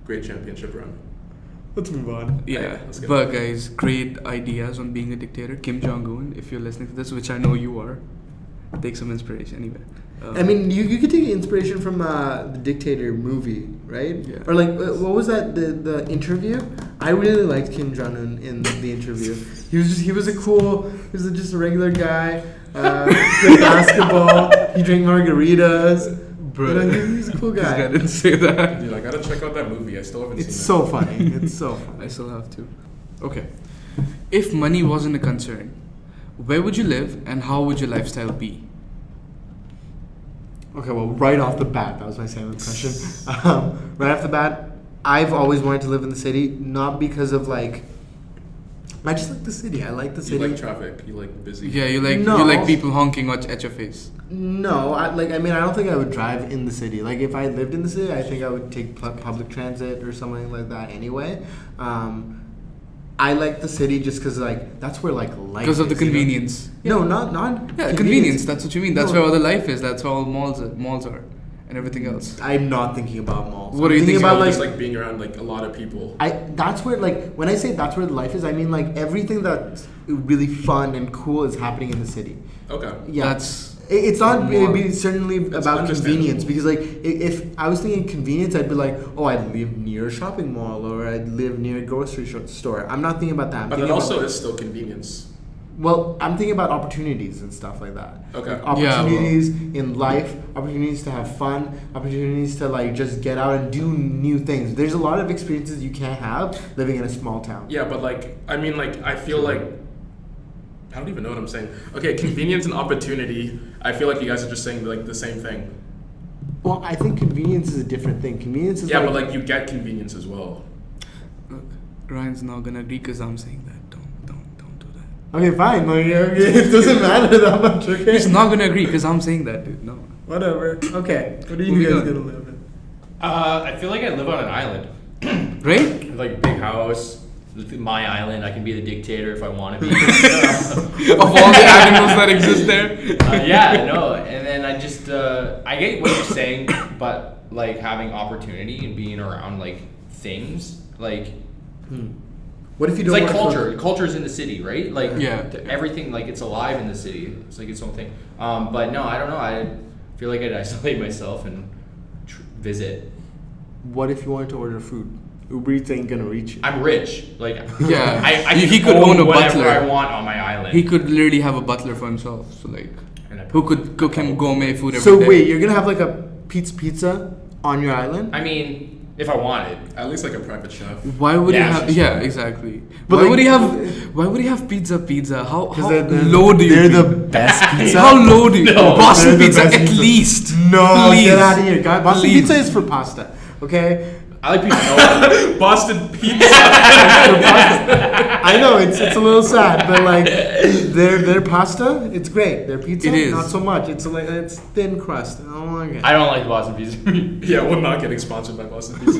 [SPEAKER 1] Great championship run.
[SPEAKER 4] Let's move on.
[SPEAKER 2] Yeah,
[SPEAKER 1] let's get
[SPEAKER 2] but guys, great ideas on being a dictator. Kim Jong-un, if you're listening to this, which I know you are, take some inspiration. Anyway,
[SPEAKER 4] I mean, you could take inspiration from the Dictator movie, right?
[SPEAKER 2] Yeah.
[SPEAKER 4] Or like, what was that? The interview. I really liked Kim Jong Un in the interview. He was just a regular guy. Played basketball. He drank margaritas.
[SPEAKER 2] Bro.
[SPEAKER 4] You know, he's a cool
[SPEAKER 2] this guy
[SPEAKER 4] guy.
[SPEAKER 2] didn't say that.
[SPEAKER 1] Dude, I gotta check out that movie. I still haven't
[SPEAKER 4] It's
[SPEAKER 1] seen
[SPEAKER 4] so funny. It's so
[SPEAKER 2] I
[SPEAKER 4] funny.
[SPEAKER 2] still have to. Okay, if money wasn't a concern, where would you live and how would your lifestyle be?
[SPEAKER 4] Okay, well, right off the bat, that was my second question. Right off the bat, I've always wanted to live in the city, not because of like. I just like the city. I like the
[SPEAKER 1] it.
[SPEAKER 4] city.
[SPEAKER 1] You like traffic. You like busy.
[SPEAKER 2] Yeah, you
[SPEAKER 4] No.
[SPEAKER 2] like people honking at your face.
[SPEAKER 4] No, I mean, I don't think I would drive in the city. Like, if I lived in the city, I think I would take public transit or something like that. Anyway, I like the city just because like that's where like life.
[SPEAKER 2] Because of the
[SPEAKER 4] is, you know?
[SPEAKER 2] convenience.
[SPEAKER 4] No, not
[SPEAKER 2] Yeah, convenience. That's what you mean. That's
[SPEAKER 4] No.
[SPEAKER 2] where all the life is. That's where all malls are, and everything else.
[SPEAKER 4] I'm not thinking about malls.
[SPEAKER 2] What
[SPEAKER 4] I'm
[SPEAKER 2] are you thinking
[SPEAKER 4] about?
[SPEAKER 2] about?
[SPEAKER 1] Just like being around like a lot of people.
[SPEAKER 4] That's where like when I say that's where life is, I mean like everything that's really fun and cool is happening in the city.
[SPEAKER 1] Okay.
[SPEAKER 4] Yeah,
[SPEAKER 2] That's
[SPEAKER 4] it's not
[SPEAKER 2] more-
[SPEAKER 4] maybe certainly
[SPEAKER 1] That's
[SPEAKER 4] about
[SPEAKER 1] understandable.
[SPEAKER 4] convenience because like if I was thinking convenience, I'd be like, oh, I live near a shopping mall or I live near a grocery store. I'm not thinking about that. I'm
[SPEAKER 1] But it
[SPEAKER 4] thinking
[SPEAKER 1] also
[SPEAKER 4] about,
[SPEAKER 1] is still convenience.
[SPEAKER 4] well, I'm thinking about opportunities and stuff like that.
[SPEAKER 1] Okay.
[SPEAKER 4] Like opportunities in life, opportunities to have fun, opportunities to like just get out and do new things. There's a lot of experiences you can't have living in a small town.
[SPEAKER 1] Yeah, but like, I mean, like, I feel like, I don't even know what I'm saying. Okay, convenience and opportunity. I feel like you guys are just saying like the same thing.
[SPEAKER 4] Well, I think convenience is a different thing. Convenience is
[SPEAKER 1] Yeah, but like you get convenience as well.
[SPEAKER 2] look. Ryan's not gonna agree because I'm saying that. Don't do that.
[SPEAKER 4] okay, fine. Like, okay, it doesn't matter that much. Okay.
[SPEAKER 2] He's not gonna agree because I'm saying that, dude. No.
[SPEAKER 4] Whatever. Okay. What are you
[SPEAKER 2] Moving
[SPEAKER 4] guys
[SPEAKER 2] on.
[SPEAKER 4] gonna live in?
[SPEAKER 3] I feel like I live on an island.
[SPEAKER 2] Right?
[SPEAKER 3] Like a big house, my island. I can be the dictator if I want to be.
[SPEAKER 2] Of all the animals that exist there.
[SPEAKER 3] Yeah, no. And then I just, I get what you're saying, but like having opportunity and being around like things like.
[SPEAKER 4] What if you
[SPEAKER 3] It's
[SPEAKER 4] don't
[SPEAKER 3] like
[SPEAKER 4] want
[SPEAKER 3] culture. Culture's in the city, right? Like
[SPEAKER 2] Yeah.
[SPEAKER 3] everything, like it's alive in the city. It's like its own thing. But no, I don't know. I feel like I'd isolate myself and visit.
[SPEAKER 4] What if you wanted to order food? Uber Eats ain't gonna reach you.
[SPEAKER 3] I'm rich. Like
[SPEAKER 2] Yeah.
[SPEAKER 3] I
[SPEAKER 2] He
[SPEAKER 3] can
[SPEAKER 2] could own a
[SPEAKER 3] whatever
[SPEAKER 2] butler.
[SPEAKER 3] I want on my island.
[SPEAKER 2] He could literally have a butler for himself. So like,
[SPEAKER 3] And I-
[SPEAKER 2] who could cook him gourmet food every
[SPEAKER 4] So
[SPEAKER 2] day?
[SPEAKER 4] wait, you're gonna have like a pizza on your island?
[SPEAKER 3] I mean, if I wanted.
[SPEAKER 1] At least like a private chef.
[SPEAKER 2] Why would
[SPEAKER 3] Yeah,
[SPEAKER 2] he have?
[SPEAKER 3] sure.
[SPEAKER 2] Yeah, exactly.
[SPEAKER 4] But
[SPEAKER 2] Why
[SPEAKER 4] like-
[SPEAKER 2] would he have? Why would he have pizza? How
[SPEAKER 4] 'Cause they're
[SPEAKER 2] low do you?
[SPEAKER 4] They're the
[SPEAKER 2] think?
[SPEAKER 4] best pizza.
[SPEAKER 2] How low do you?
[SPEAKER 3] No,
[SPEAKER 2] Boston
[SPEAKER 4] they're the
[SPEAKER 2] pizza
[SPEAKER 4] best
[SPEAKER 2] at
[SPEAKER 4] pizza.
[SPEAKER 2] least.
[SPEAKER 4] No,
[SPEAKER 2] Please.
[SPEAKER 4] get out of here, guys. Boston
[SPEAKER 2] Please.
[SPEAKER 4] pizza is for pasta. Okay.
[SPEAKER 3] I like pizza.
[SPEAKER 1] Boston pizza.
[SPEAKER 4] I know it's a little sad, but like their pasta, it's great. Their pizza,
[SPEAKER 2] It is.
[SPEAKER 4] not so much. It's thin crust. I don't like it.
[SPEAKER 3] I don't like Boston pizza.
[SPEAKER 1] Yeah, we're not getting sponsored by Boston Pizza.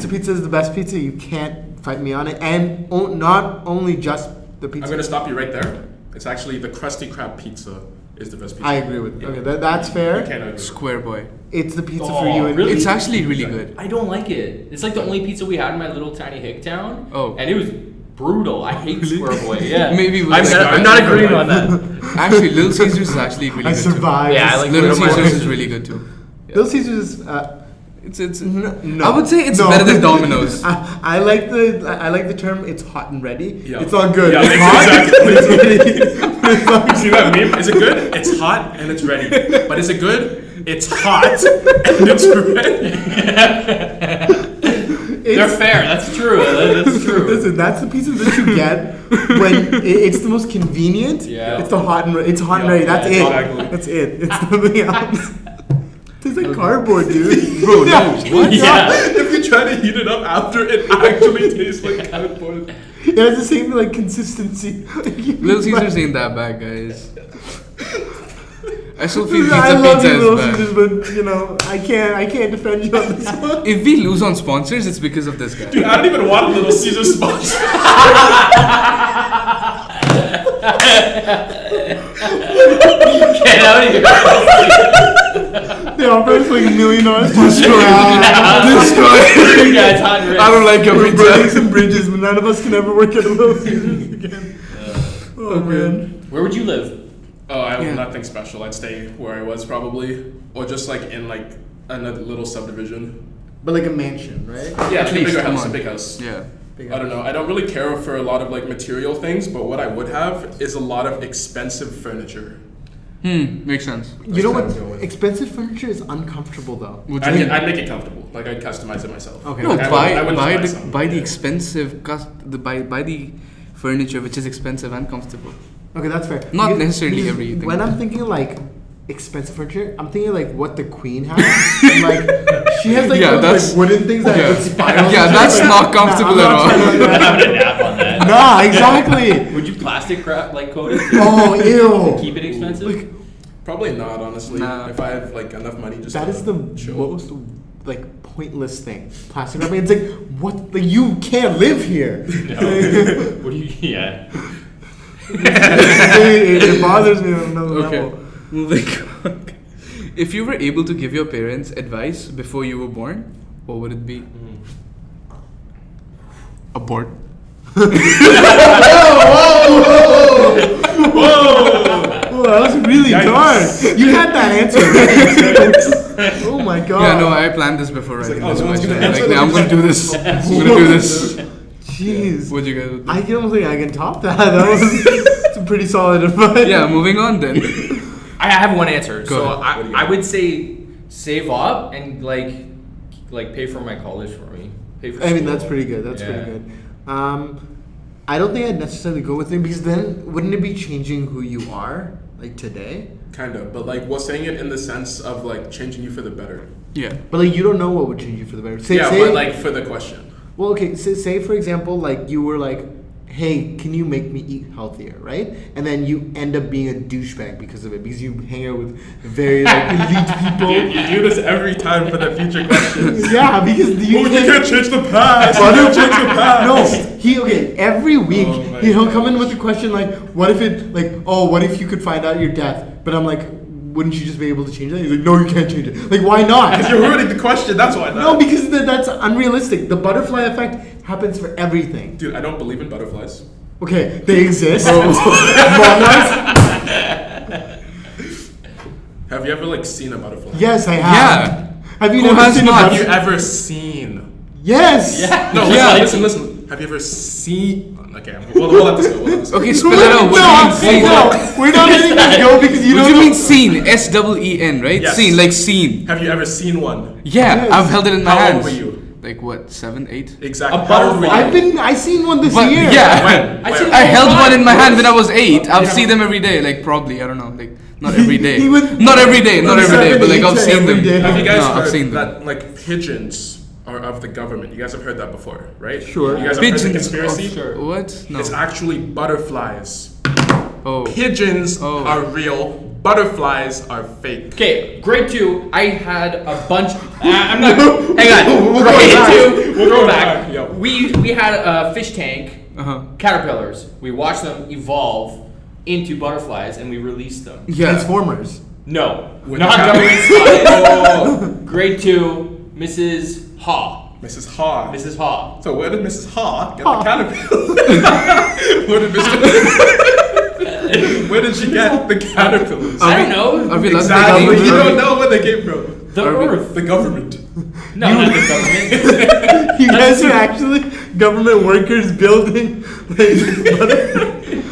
[SPEAKER 4] Pizza is the best pizza. You can't fight me on it. And not only just the
[SPEAKER 1] I'm
[SPEAKER 4] pizza.
[SPEAKER 1] gonna stop you right there. It's actually the Krusty Krab pizza is the best pizza.
[SPEAKER 4] I agree with you.
[SPEAKER 1] Yeah.
[SPEAKER 4] Okay, that's
[SPEAKER 1] You
[SPEAKER 4] fair.
[SPEAKER 1] can't argue.
[SPEAKER 2] Square boy.
[SPEAKER 4] It's the pizza
[SPEAKER 3] Oh,
[SPEAKER 4] for you. And
[SPEAKER 3] really?
[SPEAKER 2] It's actually really good.
[SPEAKER 3] I don't like it. It's like the only pizza we had in my little tiny hick town.
[SPEAKER 2] Oh.
[SPEAKER 3] And it was brutal. I hate Square Boy. Yeah.
[SPEAKER 2] Maybe we'll
[SPEAKER 3] I'm
[SPEAKER 2] start
[SPEAKER 3] not, I'm not
[SPEAKER 1] with
[SPEAKER 3] agreeing
[SPEAKER 1] that.
[SPEAKER 3] on that.
[SPEAKER 2] Actually, Little Caesars is actually really
[SPEAKER 4] I
[SPEAKER 2] good
[SPEAKER 4] survived.
[SPEAKER 3] Yeah, I like
[SPEAKER 2] too. Little
[SPEAKER 3] Little
[SPEAKER 2] Caesars
[SPEAKER 3] Caesars.
[SPEAKER 2] is really good too. Yeah.
[SPEAKER 4] Little Caesars is.
[SPEAKER 2] It's.
[SPEAKER 4] No.
[SPEAKER 2] I would say it's
[SPEAKER 4] No.
[SPEAKER 2] better than Domino's.
[SPEAKER 4] I like the term. It's hot and ready.
[SPEAKER 1] Yeah.
[SPEAKER 4] It's not good.
[SPEAKER 1] Yeah,
[SPEAKER 4] it's hot.
[SPEAKER 1] exactly.
[SPEAKER 4] It's ready.
[SPEAKER 1] You see that meme? Is it good? It's hot and it's ready. But is it good? It's hot and it's ready.
[SPEAKER 3] They're fair. That's true. That's true.
[SPEAKER 4] Listen, that's the pizza that you get when it's the most convenient.
[SPEAKER 3] Yeah.
[SPEAKER 4] It's the hot and it's hot and
[SPEAKER 1] Yeah,
[SPEAKER 4] ready. That's
[SPEAKER 1] yeah,
[SPEAKER 4] it.
[SPEAKER 1] exactly.
[SPEAKER 4] That's it. It's nothing else. Tastes like cardboard, dude.
[SPEAKER 2] Bro, no. What?
[SPEAKER 3] Yeah.
[SPEAKER 1] If you try to heat it up after, it actually tastes like cardboard.
[SPEAKER 4] It has the same like consistency.
[SPEAKER 2] Little Caesars ain't that bad, guys. I still feel
[SPEAKER 4] I love
[SPEAKER 2] pizza
[SPEAKER 4] you, Little
[SPEAKER 2] is bad.
[SPEAKER 4] Caesars, but you know I can't defend you on this one.
[SPEAKER 2] If we lose on sponsors, it's because of this guy.
[SPEAKER 1] Dude, I don't even want a Little Caesar sponsor.
[SPEAKER 3] Get out of here.
[SPEAKER 4] They offer us like $1 million to destroy.
[SPEAKER 3] Yeah, it's hot and
[SPEAKER 2] I don't like your
[SPEAKER 4] We're burning
[SPEAKER 2] pizza.
[SPEAKER 4] some bridges, but none of us can ever work at a Little Caesars again. Oh man.
[SPEAKER 3] Where would you live?
[SPEAKER 1] Oh, I have
[SPEAKER 2] Yeah.
[SPEAKER 1] nothing special. I'd stay where I was probably, or just like in like another little subdivision.
[SPEAKER 4] But like a mansion, right?
[SPEAKER 1] Yeah, like a
[SPEAKER 2] Please,
[SPEAKER 1] bigger
[SPEAKER 2] come
[SPEAKER 1] house, a
[SPEAKER 2] on.
[SPEAKER 1] big house.
[SPEAKER 2] Yeah.
[SPEAKER 1] I don't know. I don't really care for a lot of like material things, but what I would have is a lot of expensive furniture.
[SPEAKER 2] Makes sense.
[SPEAKER 4] You know
[SPEAKER 1] what
[SPEAKER 4] what?
[SPEAKER 1] I'm going.
[SPEAKER 4] Expensive furniture is uncomfortable though.
[SPEAKER 2] Would you
[SPEAKER 1] I'd make it comfortable. Like I'd customize it myself.
[SPEAKER 4] Okay.
[SPEAKER 2] No,
[SPEAKER 1] Like, I wouldn't
[SPEAKER 2] buy
[SPEAKER 1] some,
[SPEAKER 2] the
[SPEAKER 1] yeah.
[SPEAKER 2] expensive buy the furniture which is expensive and comfortable.
[SPEAKER 4] Okay, that's fair.
[SPEAKER 2] Not
[SPEAKER 4] Because-
[SPEAKER 2] necessarily
[SPEAKER 4] because
[SPEAKER 2] everything.
[SPEAKER 4] When I'm thinking like expensive furniture, I'm thinking like what the queen has. Like she has like
[SPEAKER 2] Yeah,
[SPEAKER 4] those
[SPEAKER 2] that's-
[SPEAKER 4] like wooden things that
[SPEAKER 2] yeah.
[SPEAKER 4] have spirals.
[SPEAKER 2] Yeah,
[SPEAKER 4] and
[SPEAKER 2] that's
[SPEAKER 4] shit.
[SPEAKER 2] not comfortable
[SPEAKER 4] I'm
[SPEAKER 2] at
[SPEAKER 4] not
[SPEAKER 2] all.
[SPEAKER 4] trying to do
[SPEAKER 3] I'm
[SPEAKER 4] that.
[SPEAKER 3] having a nap on that.
[SPEAKER 4] Nah, exactly.
[SPEAKER 3] Would you plastic wrap like coat it?
[SPEAKER 4] Oh, ew.
[SPEAKER 3] Keep it expensive?
[SPEAKER 4] Like,
[SPEAKER 1] Probably not, honestly.
[SPEAKER 2] Nah.
[SPEAKER 1] If I have like enough money, just
[SPEAKER 4] that
[SPEAKER 1] to
[SPEAKER 4] is the
[SPEAKER 1] chill.
[SPEAKER 4] most like pointless thing. Plastic wrapping. It's like what? Like you can't live here.
[SPEAKER 3] No. What do you? Yeah.
[SPEAKER 4] it bothers me on another
[SPEAKER 2] Okay.
[SPEAKER 4] level.
[SPEAKER 2] Moving on. If you were able to give your parents advice before you were born, what would it be? Abort.
[SPEAKER 4] Oh, that was really
[SPEAKER 1] Yikes.
[SPEAKER 4] dark. You had that answer. Right? Oh my god.
[SPEAKER 2] Yeah, no, I planned this before
[SPEAKER 1] It's
[SPEAKER 2] writing
[SPEAKER 1] like, oh,
[SPEAKER 2] this
[SPEAKER 1] someone's
[SPEAKER 2] question.
[SPEAKER 1] gonna answer
[SPEAKER 2] Like, I'm gonna do this. I'm gonna do this.
[SPEAKER 4] Jeez.
[SPEAKER 2] What'd you guys?
[SPEAKER 4] I don't think I can top that. That was some pretty solid advice.
[SPEAKER 2] Yeah, moving on then.
[SPEAKER 3] I have one answer.
[SPEAKER 2] Go
[SPEAKER 3] So
[SPEAKER 2] ahead.
[SPEAKER 1] What do you
[SPEAKER 3] I
[SPEAKER 1] got?
[SPEAKER 3] would say save up and like pay for my college for me. Pay for
[SPEAKER 4] I mean,
[SPEAKER 3] school.
[SPEAKER 4] that's pretty good. That's
[SPEAKER 3] Yeah.
[SPEAKER 4] pretty good. I don't think I'd necessarily go with it because then wouldn't it be changing who you are like today?
[SPEAKER 1] Kind of, but like, we're saying it in the sense of like changing you for the better.
[SPEAKER 2] Yeah.
[SPEAKER 4] But like you don't know what would change you for the better. Say,
[SPEAKER 1] Yeah,
[SPEAKER 4] say,
[SPEAKER 1] but like for the question.
[SPEAKER 4] well, okay. Say for example, like you were like, hey, can you make me eat healthier, right? And then you end up being a douchebag because of it because you hang out with very like elite people.
[SPEAKER 1] Dude, you do this every time for the future questions.
[SPEAKER 4] Yeah, because you
[SPEAKER 1] Oh, you can't change the past. You
[SPEAKER 4] But
[SPEAKER 1] can't change the past.
[SPEAKER 4] no, every week
[SPEAKER 1] Oh my
[SPEAKER 4] he'll come in
[SPEAKER 1] gosh.
[SPEAKER 4] with the question like, what if it like, oh, what if you could find out your death? But I'm like, wouldn't you just be able to change that? He's like, no, you can't change it. Like, why not?
[SPEAKER 1] You're ruining the question. That's why.
[SPEAKER 4] No, because that's unrealistic. The butterfly effect happens for everything.
[SPEAKER 1] Dude, I don't believe in butterflies.
[SPEAKER 4] Okay, they exist.
[SPEAKER 1] Have you ever like seen a butterfly?
[SPEAKER 4] Yes, I have.
[SPEAKER 2] Yeah.
[SPEAKER 4] Have you
[SPEAKER 2] Who
[SPEAKER 4] never
[SPEAKER 2] has
[SPEAKER 4] seen
[SPEAKER 2] not?
[SPEAKER 4] a
[SPEAKER 1] Have you
[SPEAKER 4] butterfly?
[SPEAKER 1] ever seen?
[SPEAKER 4] Yes.
[SPEAKER 3] Yeah.
[SPEAKER 1] No,
[SPEAKER 2] Yeah.
[SPEAKER 1] listen. Have you ever seen? Okay, we'll let this go.
[SPEAKER 2] Okay, spell it out. What do you mean seen?
[SPEAKER 4] No, we're not letting this go because you
[SPEAKER 2] What
[SPEAKER 4] don't
[SPEAKER 2] do you
[SPEAKER 4] know.
[SPEAKER 2] mean seen? S-E-E-N, right?
[SPEAKER 1] Yes.
[SPEAKER 2] Seen, like seen.
[SPEAKER 1] Have you ever seen one?
[SPEAKER 2] Yeah,
[SPEAKER 4] Yes.
[SPEAKER 2] I've held it in my
[SPEAKER 1] How
[SPEAKER 2] hands.
[SPEAKER 1] old were you?
[SPEAKER 2] Like what, 7, 8?
[SPEAKER 1] Exactly.
[SPEAKER 3] A
[SPEAKER 1] How old were
[SPEAKER 3] butterfly.
[SPEAKER 1] you?
[SPEAKER 4] I seen one this
[SPEAKER 2] But
[SPEAKER 4] year.
[SPEAKER 2] yeah,
[SPEAKER 1] When?
[SPEAKER 3] I seen
[SPEAKER 2] I held
[SPEAKER 3] all
[SPEAKER 2] one in my
[SPEAKER 3] five.
[SPEAKER 2] hand when I was 8. I've
[SPEAKER 1] Yeah.
[SPEAKER 2] seen them every day, like probably, I don't know, like not every day.
[SPEAKER 4] He would-
[SPEAKER 2] Not every day, not every day, but like I've seen
[SPEAKER 4] every
[SPEAKER 2] them.
[SPEAKER 4] day.
[SPEAKER 1] Have you guys
[SPEAKER 2] No, I've
[SPEAKER 1] heard
[SPEAKER 2] seen them.
[SPEAKER 1] that like pigeons are of the government? You guys have heard that before, right?
[SPEAKER 4] Sure.
[SPEAKER 1] You guys have heard the
[SPEAKER 2] Pigeons.
[SPEAKER 1] conspiracy?
[SPEAKER 3] Oh, sure.
[SPEAKER 2] What? No.
[SPEAKER 1] It's actually butterflies.
[SPEAKER 2] Oh.
[SPEAKER 1] Pigeons
[SPEAKER 2] Oh.
[SPEAKER 1] are real. Butterflies are fake.
[SPEAKER 3] Okay, grade 2, I had a bunch. I'm not. Hang on.
[SPEAKER 1] We'll
[SPEAKER 3] Grade
[SPEAKER 1] go back.
[SPEAKER 3] 2,
[SPEAKER 1] We'll go
[SPEAKER 3] back.
[SPEAKER 1] back, yeah.
[SPEAKER 3] We had a fish tank,
[SPEAKER 2] Uh-huh.
[SPEAKER 3] caterpillars. We watched them evolve into butterflies, and we released them.
[SPEAKER 2] Yeah.
[SPEAKER 4] Transformers.
[SPEAKER 3] No,
[SPEAKER 1] With
[SPEAKER 3] not
[SPEAKER 1] the
[SPEAKER 3] government
[SPEAKER 1] caterpillar.
[SPEAKER 3] spotted. Grade 2, Mrs. Haw.
[SPEAKER 1] Mrs. Haw.
[SPEAKER 3] Mrs. Haw.
[SPEAKER 1] So where did Mrs. Haw get
[SPEAKER 4] Haw.
[SPEAKER 1] the caterpillar? Where did Where did she get the caterpillars?
[SPEAKER 3] I don't know.
[SPEAKER 2] Are we allowed to
[SPEAKER 1] Exactly.
[SPEAKER 2] make
[SPEAKER 1] You
[SPEAKER 2] names?
[SPEAKER 1] don't know where they came from.
[SPEAKER 3] The
[SPEAKER 2] Are we-
[SPEAKER 3] Earth.
[SPEAKER 1] The government.
[SPEAKER 3] No, not the government.
[SPEAKER 4] You guys are actually government workers building.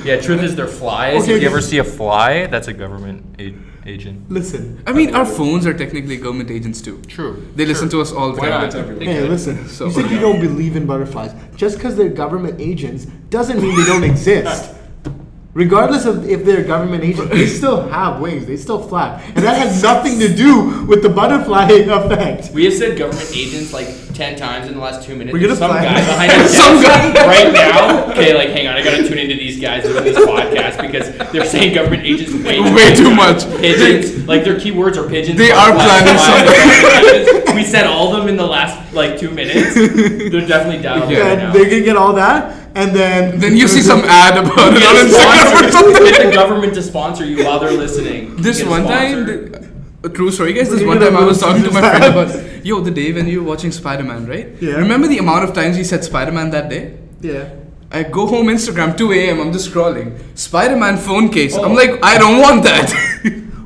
[SPEAKER 3] Yeah, truth is they're flies.
[SPEAKER 4] Okay.
[SPEAKER 3] If you ever see a fly, that's a government agent.
[SPEAKER 4] Listen.
[SPEAKER 2] I mean, our phones are technically government agents too.
[SPEAKER 3] True.
[SPEAKER 2] They listen to us all the
[SPEAKER 3] Why
[SPEAKER 2] time.
[SPEAKER 3] not?
[SPEAKER 1] everywhere.
[SPEAKER 3] They
[SPEAKER 4] Hey,
[SPEAKER 3] could.
[SPEAKER 4] listen.
[SPEAKER 2] So-
[SPEAKER 4] You said you don't believe in butterflies. Just because they're government agents doesn't mean they don't exist. Regardless of if they're government agents, they still have wings. They still flap, and that has nothing to do with the butterfly effect.
[SPEAKER 3] We have said government agents like 10 times in the last 2 minutes.
[SPEAKER 4] We're gonna
[SPEAKER 3] There's some
[SPEAKER 4] flag
[SPEAKER 3] guy
[SPEAKER 4] it.
[SPEAKER 3] behind us
[SPEAKER 2] Some guy.
[SPEAKER 3] right now. Okay, like hang on, I gotta tune into these guys doing this podcast because they're saying government agents
[SPEAKER 2] Way too much.
[SPEAKER 3] Pigeons, like their keywords are pigeons.
[SPEAKER 2] They are planning
[SPEAKER 3] something. We said all of them in the last like 2 minutes. They're definitely down
[SPEAKER 2] Yeah.
[SPEAKER 3] right
[SPEAKER 4] And
[SPEAKER 3] now.
[SPEAKER 4] they're gonna get all that, and then
[SPEAKER 2] You see some ad about it
[SPEAKER 3] Get
[SPEAKER 2] on
[SPEAKER 3] a
[SPEAKER 2] Instagram or
[SPEAKER 3] sponsor.
[SPEAKER 2] something.
[SPEAKER 3] Get the government to sponsor you while they're listening.
[SPEAKER 2] This
[SPEAKER 3] Get a
[SPEAKER 2] one
[SPEAKER 3] sponsor.
[SPEAKER 2] time, true story, guys. This
[SPEAKER 4] We're
[SPEAKER 2] one
[SPEAKER 4] gonna
[SPEAKER 2] time I was
[SPEAKER 4] lose
[SPEAKER 2] talking to my
[SPEAKER 4] that.
[SPEAKER 2] friend about, yo, the day when you were watching Spider-Man, right?
[SPEAKER 4] Yeah.
[SPEAKER 2] Remember the amount of times he said Spider-Man that day?
[SPEAKER 4] yeah.
[SPEAKER 2] I go home Instagram 2 a.m. I'm just scrolling Spider-Man phone case.
[SPEAKER 3] Oh.
[SPEAKER 2] I'm like, I don't want that.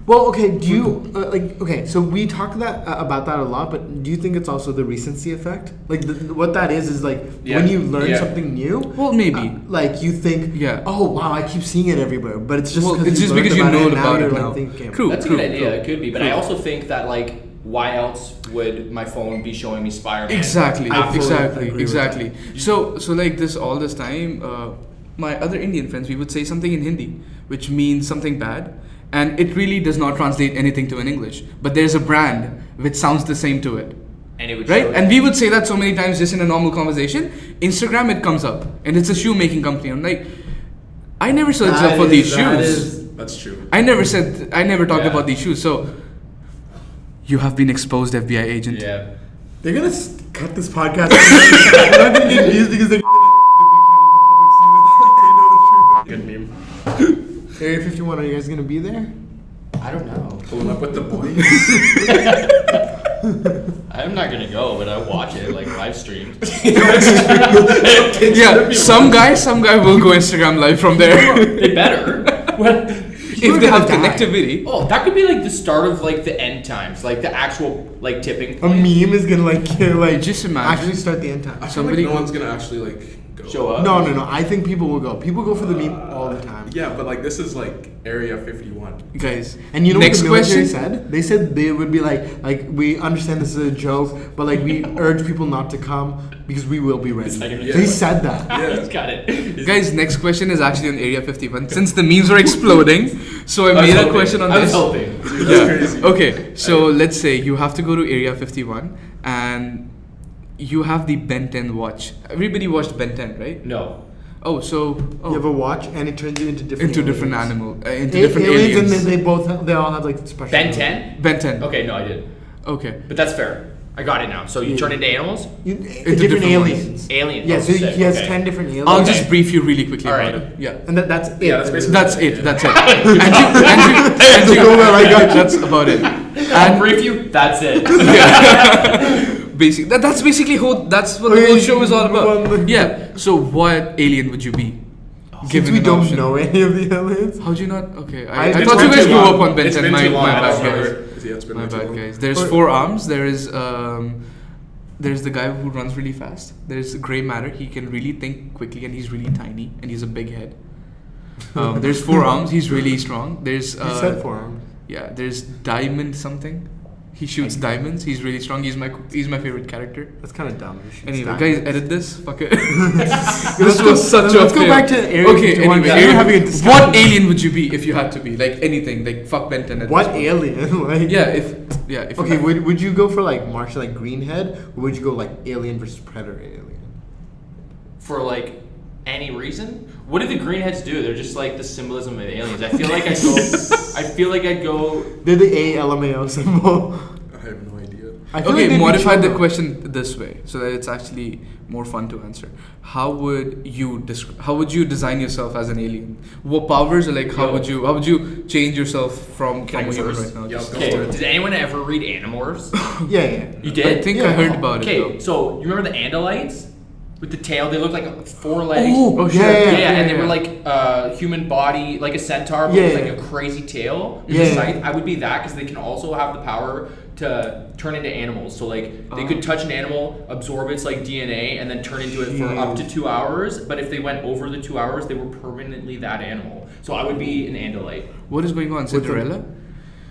[SPEAKER 4] Well, okay. Do you like? Okay, so we talk about that a lot, but do you think it's also the recency effect? Like, what that is like
[SPEAKER 3] Yeah.
[SPEAKER 4] when you learn
[SPEAKER 3] Yeah.
[SPEAKER 4] something new.
[SPEAKER 2] Well, maybe.
[SPEAKER 4] Like you think,
[SPEAKER 2] Yeah.
[SPEAKER 4] oh wow, I keep seeing it everywhere, but it's just
[SPEAKER 2] Well,
[SPEAKER 4] because
[SPEAKER 2] it's just
[SPEAKER 4] learned
[SPEAKER 2] because you
[SPEAKER 4] about
[SPEAKER 2] know
[SPEAKER 4] it, and
[SPEAKER 2] about
[SPEAKER 4] you're
[SPEAKER 2] it
[SPEAKER 4] like
[SPEAKER 2] now.
[SPEAKER 4] thinking.
[SPEAKER 2] True.
[SPEAKER 3] That's a good idea. It could be, but I also think that like, why else would my phone be showing me Spider-Man?
[SPEAKER 2] Exactly.
[SPEAKER 4] I fully
[SPEAKER 2] Exactly.
[SPEAKER 4] agree with
[SPEAKER 2] Exactly. So like this all this time, my other Indian friends, we would say something in Hindi, which means something bad, and it really does not translate anything to in English. But there's a brand which sounds the same to it.
[SPEAKER 3] And it would
[SPEAKER 2] Right?
[SPEAKER 3] show
[SPEAKER 2] And we would say that so many times just in a normal conversation. Instagram, it comes up. And it's a shoemaking company. I'm like, I never searched up for these shoes.
[SPEAKER 1] That's true.
[SPEAKER 2] I never talked
[SPEAKER 3] Yeah.
[SPEAKER 2] about these shoes. So, you have been exposed, FBI agent.
[SPEAKER 3] Yeah.
[SPEAKER 4] They're gonna cut this podcast. We're not gonna get views because they're gonna the public see this. They know the truth.
[SPEAKER 1] Good meme.
[SPEAKER 4] Area 51, are you guys gonna be there?
[SPEAKER 3] I don't know.
[SPEAKER 1] Pulling up with the boys.
[SPEAKER 3] I'm not gonna go, but I watch it like live streamed.
[SPEAKER 2] Yeah, some guy will go Instagram live from there.
[SPEAKER 3] They better. What?
[SPEAKER 2] If they have
[SPEAKER 4] gonna die.
[SPEAKER 2] connectivity.
[SPEAKER 3] Oh, that could be like the start of like the end times, like the actual like tipping
[SPEAKER 4] A
[SPEAKER 3] point.
[SPEAKER 4] meme is gonna like
[SPEAKER 2] Just imagine.
[SPEAKER 4] actually start the end
[SPEAKER 1] I
[SPEAKER 4] time.
[SPEAKER 1] feel
[SPEAKER 2] Somebody
[SPEAKER 1] like no
[SPEAKER 2] go-
[SPEAKER 1] one's gonna actually like go.
[SPEAKER 3] Show up.
[SPEAKER 4] No. I think people will go. People go for the meme all the time.
[SPEAKER 1] Yeah, but like this is like Area 51.
[SPEAKER 2] Guys,
[SPEAKER 4] And you know
[SPEAKER 2] next
[SPEAKER 4] what the military
[SPEAKER 2] question.
[SPEAKER 4] said? They said they would be like we understand this is a joke, but like we urge people not to come because we will be ready.
[SPEAKER 3] It's like an-
[SPEAKER 4] They said that.
[SPEAKER 1] Yeah.
[SPEAKER 3] He's got it.
[SPEAKER 2] Guys, next question is actually on Area 51. Since the memes were exploding, so I
[SPEAKER 3] I was
[SPEAKER 2] made a
[SPEAKER 3] hoping.
[SPEAKER 2] question on
[SPEAKER 3] I was
[SPEAKER 2] this.
[SPEAKER 3] hoping.
[SPEAKER 1] Dude, that's crazy.
[SPEAKER 2] Okay, so let's say you have to go to Area 51 and you have the Ben 10 watch. Everybody watched Ben 10, right?
[SPEAKER 3] No.
[SPEAKER 2] Oh, so
[SPEAKER 4] You have a watch and it turns you into different aliens.
[SPEAKER 2] into different aliens.
[SPEAKER 4] and then they all have like special.
[SPEAKER 3] Ben 10?
[SPEAKER 2] Ben 10.
[SPEAKER 3] Okay, no, I did.
[SPEAKER 2] Okay.
[SPEAKER 3] But that's fair. I got it now. So you turn into animals?
[SPEAKER 4] Different
[SPEAKER 2] different
[SPEAKER 4] aliens.
[SPEAKER 3] Aliens.
[SPEAKER 4] Yeah,
[SPEAKER 3] Oh,
[SPEAKER 4] so
[SPEAKER 3] sick.
[SPEAKER 4] he has
[SPEAKER 3] Okay.
[SPEAKER 4] 10 different aliens.
[SPEAKER 2] I'll
[SPEAKER 3] Okay.
[SPEAKER 2] just brief you really quickly
[SPEAKER 3] All
[SPEAKER 2] about
[SPEAKER 3] right.
[SPEAKER 2] it. Yeah.
[SPEAKER 4] And that's it.
[SPEAKER 1] Yeah, that's basically-
[SPEAKER 2] That's it.
[SPEAKER 1] Yeah.
[SPEAKER 2] That's it. And you,
[SPEAKER 4] I got you.
[SPEAKER 2] that's about it.
[SPEAKER 3] I'll
[SPEAKER 2] And
[SPEAKER 3] brief you. That's it.
[SPEAKER 2] that's basically that's what the
[SPEAKER 4] Okay,
[SPEAKER 2] whole show is all
[SPEAKER 4] move on.
[SPEAKER 2] about. Yeah. So what alien would you be?
[SPEAKER 4] Since we
[SPEAKER 2] an
[SPEAKER 4] don't
[SPEAKER 2] option.
[SPEAKER 4] know any of the aliens.
[SPEAKER 2] How'd you not? Okay,
[SPEAKER 4] I
[SPEAKER 2] I
[SPEAKER 4] did
[SPEAKER 2] thought you
[SPEAKER 4] not
[SPEAKER 2] guys
[SPEAKER 4] too
[SPEAKER 2] grew
[SPEAKER 4] long.
[SPEAKER 2] up on Ben
[SPEAKER 1] It's
[SPEAKER 2] 10.
[SPEAKER 1] been
[SPEAKER 2] My
[SPEAKER 1] too long.
[SPEAKER 2] bad,
[SPEAKER 1] I don't
[SPEAKER 2] guys.
[SPEAKER 1] know. Yeah, it's been
[SPEAKER 2] My
[SPEAKER 1] way too
[SPEAKER 2] bad,
[SPEAKER 1] long.
[SPEAKER 2] guys. There's
[SPEAKER 4] Or-
[SPEAKER 2] 4 arms. There's the guy who runs really fast. There's gray matter. He can really think quickly, and he's really tiny, and he's a big head. There's 4 arms. He's really strong. There's
[SPEAKER 4] You said forearms.
[SPEAKER 2] yeah. There's diamond something. He shoots diamonds. He's really strong. He's my favorite character.
[SPEAKER 4] That's kind of dumb. You should
[SPEAKER 2] Anyway,
[SPEAKER 4] stop.
[SPEAKER 2] guys, edit this. Fuck it.
[SPEAKER 4] Let's
[SPEAKER 2] This
[SPEAKER 4] go-
[SPEAKER 2] was such a
[SPEAKER 4] let's go
[SPEAKER 2] fail.
[SPEAKER 4] back to Area
[SPEAKER 2] Okay,
[SPEAKER 4] 51.
[SPEAKER 2] anyway,
[SPEAKER 4] We're having a discussion.
[SPEAKER 2] what alien would you be if you had to be? Like anything, like fuck Ben 10 at
[SPEAKER 4] What
[SPEAKER 2] this point.
[SPEAKER 4] alien? Like,
[SPEAKER 2] Yeah, if
[SPEAKER 4] Okay, would you go for like Martian, like Greenhead, or would you go like Alien versus Predator alien?
[SPEAKER 3] For like any reason? What do the greenheads do? They're just like the symbolism of aliens. I feel like I'd go.
[SPEAKER 4] They're the ALMAO symbol.
[SPEAKER 1] I have no idea.
[SPEAKER 4] I feel
[SPEAKER 2] Okay,
[SPEAKER 4] like they'd be
[SPEAKER 2] modify
[SPEAKER 4] chill,
[SPEAKER 2] the
[SPEAKER 4] though.
[SPEAKER 2] question this way so that it's actually more fun to answer. How would you design yourself as an alien? What powers, or like how would you change yourself from
[SPEAKER 3] Can I
[SPEAKER 2] a
[SPEAKER 3] go
[SPEAKER 2] human
[SPEAKER 3] first?
[SPEAKER 2] right now?
[SPEAKER 1] Yeah,
[SPEAKER 2] Just-
[SPEAKER 1] go
[SPEAKER 3] Okay,
[SPEAKER 1] for it.
[SPEAKER 3] did anyone ever read Animorphs?
[SPEAKER 4] Yeah.
[SPEAKER 3] You
[SPEAKER 2] I
[SPEAKER 3] did?
[SPEAKER 2] think I
[SPEAKER 4] Yeah.
[SPEAKER 2] heard about it.
[SPEAKER 3] Okay,
[SPEAKER 2] Though.
[SPEAKER 3] so you remember the Andalites with the tail? They looked like 4 legs.
[SPEAKER 4] Oh,
[SPEAKER 2] shit.
[SPEAKER 3] Yeah, and they
[SPEAKER 2] yeah.
[SPEAKER 3] were like human body, like a centaur, but
[SPEAKER 4] Yeah,
[SPEAKER 3] with like
[SPEAKER 4] yeah.
[SPEAKER 3] a crazy tail. with
[SPEAKER 4] Yeah,
[SPEAKER 3] a
[SPEAKER 4] yeah.
[SPEAKER 3] scythe. I would be that because they can also have the power to turn into animals. So like they could touch an animal, absorb its like DNA, and then turn into it for up to 2 hours. But if they went over the 2 hours, they were permanently that animal. So I would be an Andalite.
[SPEAKER 2] What is going on, Cinderella?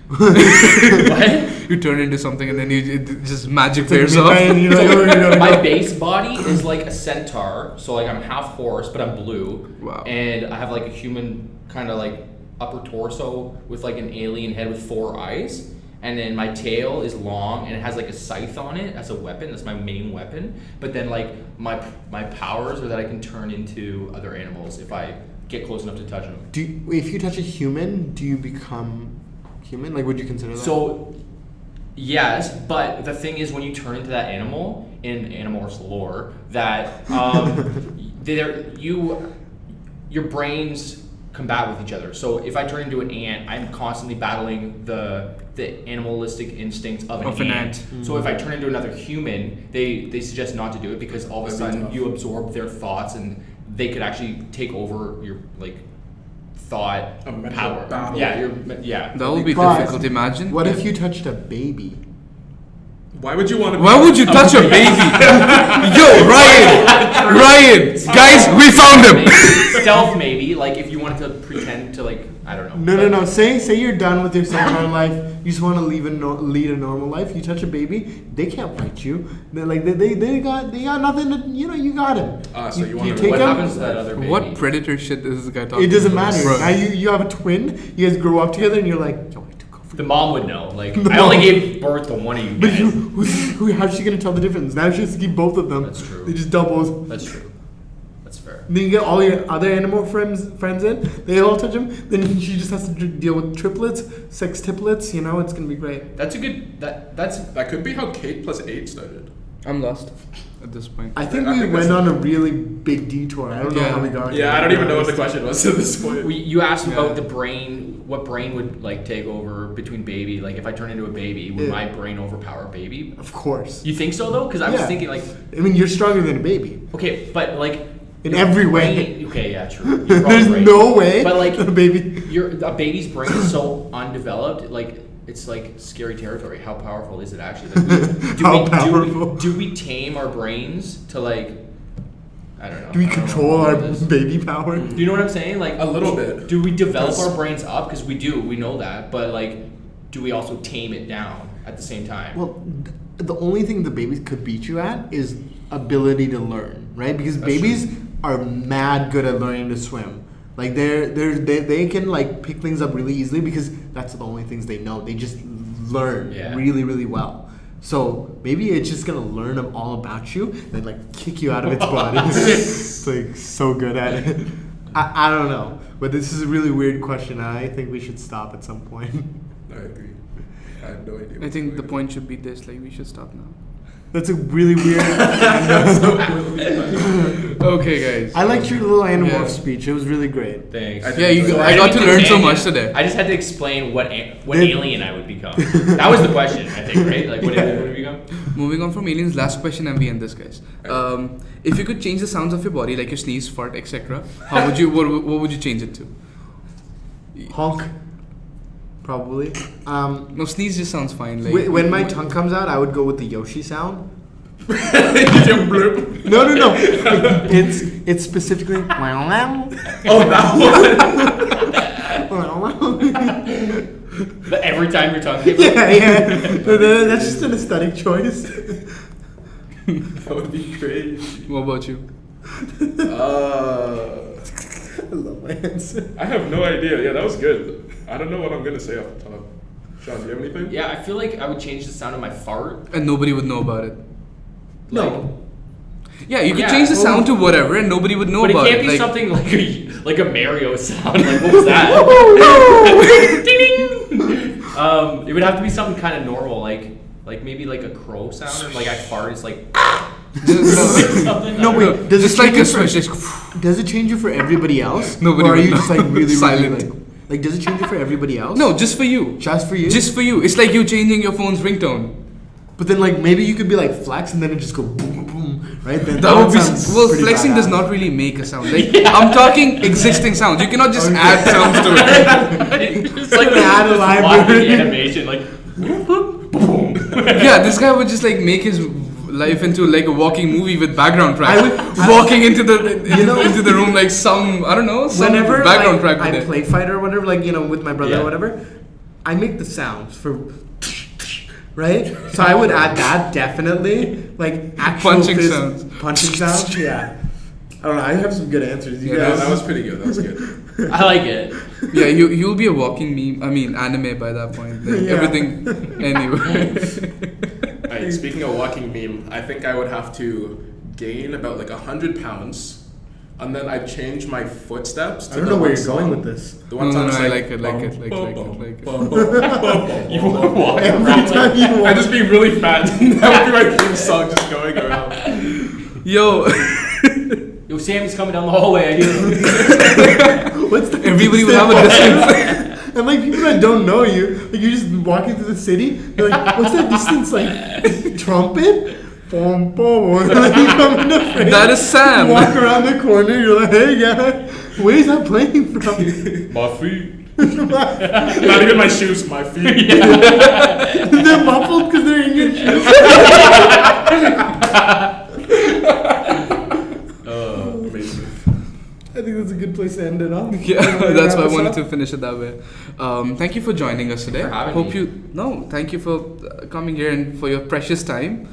[SPEAKER 3] What?
[SPEAKER 2] You turn into something and then it just magic
[SPEAKER 4] It's like
[SPEAKER 2] wears
[SPEAKER 4] midnight and
[SPEAKER 2] off.
[SPEAKER 4] you're like, oh, you know,
[SPEAKER 3] My base body is like a centaur, so like I'm half horse, but I'm blue.
[SPEAKER 2] Wow.
[SPEAKER 3] And I have like a human kind of like upper torso with like an alien head with 4 eyes. And then my tail is long and it has like a scythe on it as a weapon. That's my main weapon. But then like my powers are that I can turn into other animals if I get close enough to touch them.
[SPEAKER 4] if you touch a human, do you become human? Like, would you consider that?
[SPEAKER 3] So, yes, but the thing is, when you turn into that animal in Animorphs lore, that your brains combat with each other. So if I turn into an ant, I'm constantly battling the animalistic instincts of an ant. So if I turn into another human, they suggest not to do it because all of a
[SPEAKER 1] That'd be
[SPEAKER 3] sudden
[SPEAKER 1] tough.
[SPEAKER 3] you absorb their thoughts and they could actually take over your like thought
[SPEAKER 1] A mental
[SPEAKER 3] power.
[SPEAKER 1] battle.
[SPEAKER 3] Yeah.
[SPEAKER 2] That would be
[SPEAKER 4] But
[SPEAKER 2] difficult. Imagine.
[SPEAKER 4] what if you touched a baby?
[SPEAKER 1] Why would you want to?
[SPEAKER 2] Why would you touch a baby? Yo, Ryan, guys, we found him.
[SPEAKER 3] Stealth maybe, like if you wanted to pretend to like I don't know.
[SPEAKER 4] No. Say you're done with your centaur life. You just want to lead a normal life. You touch a baby, they can't fight you. They're like they got nothing. You got him.
[SPEAKER 1] So you wanna-
[SPEAKER 4] take
[SPEAKER 3] What
[SPEAKER 4] him.
[SPEAKER 3] happens to that other baby?
[SPEAKER 2] What predator shit is this guy talking
[SPEAKER 4] It doesn't
[SPEAKER 2] about?
[SPEAKER 4] matter.
[SPEAKER 2] Bro.
[SPEAKER 4] Now you have a twin. You guys grow up together, and you're like, yo, I took over.
[SPEAKER 3] The mom would know. Like
[SPEAKER 4] No.
[SPEAKER 3] I only gave birth to one of you
[SPEAKER 4] But
[SPEAKER 3] guys.
[SPEAKER 4] how's she gonna tell the difference? Now she has to keep both of them.
[SPEAKER 3] That's true.
[SPEAKER 4] They just doubles.
[SPEAKER 3] That's true. That's fair.
[SPEAKER 4] Then you get all your other animal friends in. They all touch him. Then she just has to deal with triplets, sextuplets. It's gonna be great.
[SPEAKER 3] That's a good. That's
[SPEAKER 1] That could be how Kate plus 8 started.
[SPEAKER 2] I'm lost at this point.
[SPEAKER 4] I think
[SPEAKER 1] I
[SPEAKER 4] we
[SPEAKER 1] think
[SPEAKER 4] went
[SPEAKER 1] that's-
[SPEAKER 4] on a really big detour. I don't know
[SPEAKER 2] Yeah.
[SPEAKER 4] how we got.
[SPEAKER 1] Yeah,
[SPEAKER 4] here,
[SPEAKER 1] I don't
[SPEAKER 4] to
[SPEAKER 1] even
[SPEAKER 4] be
[SPEAKER 1] know what the
[SPEAKER 4] honest.
[SPEAKER 1] question was at this point.
[SPEAKER 3] you asked
[SPEAKER 2] Yeah.
[SPEAKER 3] about the brain. What brain would like take over between baby? Like if I turn into a baby, would
[SPEAKER 4] Yeah.
[SPEAKER 3] my brain overpower baby?
[SPEAKER 4] Of course.
[SPEAKER 3] You think so though? Because I was
[SPEAKER 4] Yeah.
[SPEAKER 3] thinking like,
[SPEAKER 4] I mean, you're stronger than a baby.
[SPEAKER 3] okay, but like
[SPEAKER 4] In
[SPEAKER 3] your
[SPEAKER 4] every
[SPEAKER 3] brain-
[SPEAKER 4] way.
[SPEAKER 3] Okay, yeah, true. You're probably
[SPEAKER 4] There's
[SPEAKER 3] right.
[SPEAKER 4] no way.
[SPEAKER 3] But like
[SPEAKER 4] a baby.
[SPEAKER 3] a baby's brain is so undeveloped, like it's like scary territory. How powerful is it actually? Like,
[SPEAKER 4] How powerful?
[SPEAKER 3] Do we tame our brains to like? I don't know.
[SPEAKER 4] Do we
[SPEAKER 3] I don't know
[SPEAKER 4] control
[SPEAKER 3] what
[SPEAKER 4] our
[SPEAKER 3] it is.
[SPEAKER 4] baby power?
[SPEAKER 3] Do you know what I'm saying? Like
[SPEAKER 1] A little bit.
[SPEAKER 3] Do we develop
[SPEAKER 1] Because-
[SPEAKER 3] our brains up? Because we do. We know that. But like, do we also tame it down at the same time?
[SPEAKER 4] Well, the only thing the babies could beat you at is ability to learn, right? Because babies are mad good at learning to swim. Like they can like pick things up really easily because that's the only things they know. They just learn really, really well. So maybe it's just gonna learn them all about you, then like kick you out of its body. It's like so good at it. I don't know, but this is a really weird question. I think we should stop at some point.
[SPEAKER 1] I agree. I have no idea.
[SPEAKER 2] I think the point should be this: like we should stop now.
[SPEAKER 4] That's a really weird.
[SPEAKER 2] Okay, guys.
[SPEAKER 4] I liked your little animorph
[SPEAKER 2] Yeah.
[SPEAKER 4] speech. It was really great.
[SPEAKER 3] Thanks.
[SPEAKER 1] I
[SPEAKER 2] Yeah, you,
[SPEAKER 1] So
[SPEAKER 2] I got to learn so much today.
[SPEAKER 3] I just had to explain what alien I would become. That was the question, I think, right? Like, what alien would I become?
[SPEAKER 2] Moving on from aliens, last question, and we end this, guys. If you could change the sounds of your body, like your sneeze, fart, etc., how would you? What would you change it to?
[SPEAKER 4] Honk. Probably.
[SPEAKER 2] No, sneeze just sounds fine. Like
[SPEAKER 4] When my tongue comes out, I would go with the Yoshi sound.
[SPEAKER 1] Your blurp.
[SPEAKER 4] No. It's specifically.
[SPEAKER 1] Oh, that one.
[SPEAKER 3] But every time your tongue came out.
[SPEAKER 4] Yeah. That's just an aesthetic choice.
[SPEAKER 1] That would be great.
[SPEAKER 2] what about you?
[SPEAKER 4] I love my answer.
[SPEAKER 1] I have no idea. Yeah, that was good. I don't know what I'm gonna say off the top. Sean, do you have anything?
[SPEAKER 3] Yeah, I feel like I would change the sound of my fart.
[SPEAKER 2] And nobody would know about it.
[SPEAKER 4] No.
[SPEAKER 2] Yeah, you could
[SPEAKER 3] Yeah.
[SPEAKER 2] change the sound to whatever, and nobody would know
[SPEAKER 3] But it
[SPEAKER 2] about
[SPEAKER 3] can't
[SPEAKER 2] it.
[SPEAKER 3] be
[SPEAKER 2] Like,
[SPEAKER 3] something like a Mario sound. Like, what was that? Ding, ding. It would have to be something kind of normal, like maybe like a crow sound, or like I fart. It's like something.
[SPEAKER 4] No, wait. Does
[SPEAKER 2] just
[SPEAKER 4] it
[SPEAKER 2] like
[SPEAKER 4] change
[SPEAKER 2] a
[SPEAKER 4] it for,
[SPEAKER 2] switch.
[SPEAKER 4] Does it change it for everybody else?
[SPEAKER 2] Nobody
[SPEAKER 4] Or are
[SPEAKER 2] would
[SPEAKER 4] you
[SPEAKER 2] know.
[SPEAKER 4] just like really
[SPEAKER 2] Silent.
[SPEAKER 4] Really, like, does it change it for everybody else?
[SPEAKER 2] No, just for you.
[SPEAKER 4] Just for you?
[SPEAKER 2] Just for you. It's like you changing your phone's ringtone.
[SPEAKER 4] But then like maybe you could be like flex and then it just go boom boom, right? Then
[SPEAKER 2] That would be
[SPEAKER 4] sounds
[SPEAKER 2] well.
[SPEAKER 4] pretty
[SPEAKER 2] Flexing does
[SPEAKER 4] badass.
[SPEAKER 2] not really make a sound. Like I'm talking existing sounds. You cannot just add sounds to it.
[SPEAKER 3] It's like
[SPEAKER 4] Add a
[SPEAKER 3] this
[SPEAKER 4] library.
[SPEAKER 3] walking animation, like boom.
[SPEAKER 2] Yeah, this guy would just like make his life into like a walking movie with background track.
[SPEAKER 4] I would-
[SPEAKER 2] walking into the
[SPEAKER 4] know-
[SPEAKER 2] into the room like some I don't know some
[SPEAKER 4] Whenever
[SPEAKER 2] background
[SPEAKER 4] like,
[SPEAKER 2] track with
[SPEAKER 4] I
[SPEAKER 2] it.
[SPEAKER 4] play fight or whatever, like with my brother
[SPEAKER 3] Yeah.
[SPEAKER 4] or whatever, I make the sounds for right. So I would add that definitely, like actual
[SPEAKER 2] Punching sounds.
[SPEAKER 4] Punching sounds, yeah. I don't know. I have some good answers. You
[SPEAKER 2] Yeah,
[SPEAKER 4] guys.
[SPEAKER 1] That was pretty good. That was good.
[SPEAKER 3] I like it.
[SPEAKER 2] Yeah, you'll be a walking meme. I mean anime by that point. Like,
[SPEAKER 4] Yeah.
[SPEAKER 2] everything anyway.
[SPEAKER 1] Alright, speaking of walking meme, I think I would have to gain about like 100 pounds, and then I'd change my footsteps. To
[SPEAKER 4] I don't
[SPEAKER 1] the
[SPEAKER 4] know where
[SPEAKER 1] one
[SPEAKER 4] you're going
[SPEAKER 1] song-
[SPEAKER 4] with this.
[SPEAKER 1] The one
[SPEAKER 2] No,
[SPEAKER 1] song
[SPEAKER 2] no,
[SPEAKER 1] is
[SPEAKER 2] I like it, like it, like it.
[SPEAKER 3] You would walk
[SPEAKER 4] Every
[SPEAKER 3] around
[SPEAKER 4] time
[SPEAKER 3] like,
[SPEAKER 4] you
[SPEAKER 1] I
[SPEAKER 4] walk,
[SPEAKER 1] just be really fat. That would be my theme song, just going around.
[SPEAKER 2] Yo,
[SPEAKER 3] yo, Sammy's coming down the hallway. I hear him.
[SPEAKER 4] what's the
[SPEAKER 2] everybody would have a distance.
[SPEAKER 4] And like people that don't know you, like you're just walking through the city, you're like, what's that distance like? Trumpet? Boom, boom. Like you come into frame,
[SPEAKER 2] That is Sam.
[SPEAKER 4] you walk around the corner, you're like, hey guy, where's that playing from?
[SPEAKER 3] My feet.
[SPEAKER 1] Not even my shoes, my feet.
[SPEAKER 4] They're muffled because they're in your shoes.
[SPEAKER 1] Amazing.
[SPEAKER 4] I think that's a good place to end it off.
[SPEAKER 2] Yeah, that's why I wanted to finish it that way. Thank you for joining us today.
[SPEAKER 3] For having
[SPEAKER 2] Hope
[SPEAKER 3] me.
[SPEAKER 2] you thank you for coming here and for your precious time.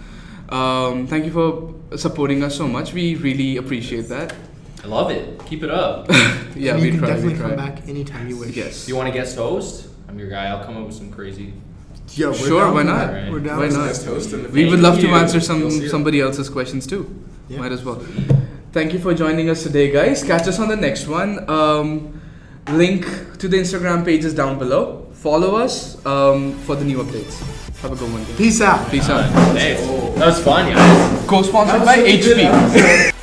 [SPEAKER 2] Thank you for supporting us so much. We really appreciate that.
[SPEAKER 3] I love it. Keep it up.
[SPEAKER 2] Yeah,
[SPEAKER 4] And
[SPEAKER 2] we
[SPEAKER 4] you can
[SPEAKER 2] try.
[SPEAKER 4] definitely
[SPEAKER 2] We try.
[SPEAKER 4] come back anytime you wish.
[SPEAKER 2] Yes.
[SPEAKER 3] Do you want to guest host? I'm your guy. I'll come up with some crazy.
[SPEAKER 4] Yeah, we're
[SPEAKER 2] Sure,
[SPEAKER 4] down
[SPEAKER 2] why
[SPEAKER 4] for
[SPEAKER 2] not?
[SPEAKER 4] that. We're down
[SPEAKER 2] Why
[SPEAKER 4] for
[SPEAKER 2] not?
[SPEAKER 4] that.
[SPEAKER 1] Guest host and
[SPEAKER 2] We would love to
[SPEAKER 3] you.
[SPEAKER 2] answer
[SPEAKER 1] You'll see it.
[SPEAKER 2] somebody else's questions too.
[SPEAKER 4] Yeah.
[SPEAKER 2] Might as well. Thank you for joining us today, guys. Catch us on the next one. Link to the Instagram page is down below. Follow us for the new updates. Have a good one. Guys.
[SPEAKER 4] Peace out.
[SPEAKER 2] Peace out.
[SPEAKER 3] Thanks. That was fun, guys.
[SPEAKER 2] Co-sponsored
[SPEAKER 4] That was
[SPEAKER 2] by
[SPEAKER 4] such a good
[SPEAKER 2] HP.
[SPEAKER 4] episode.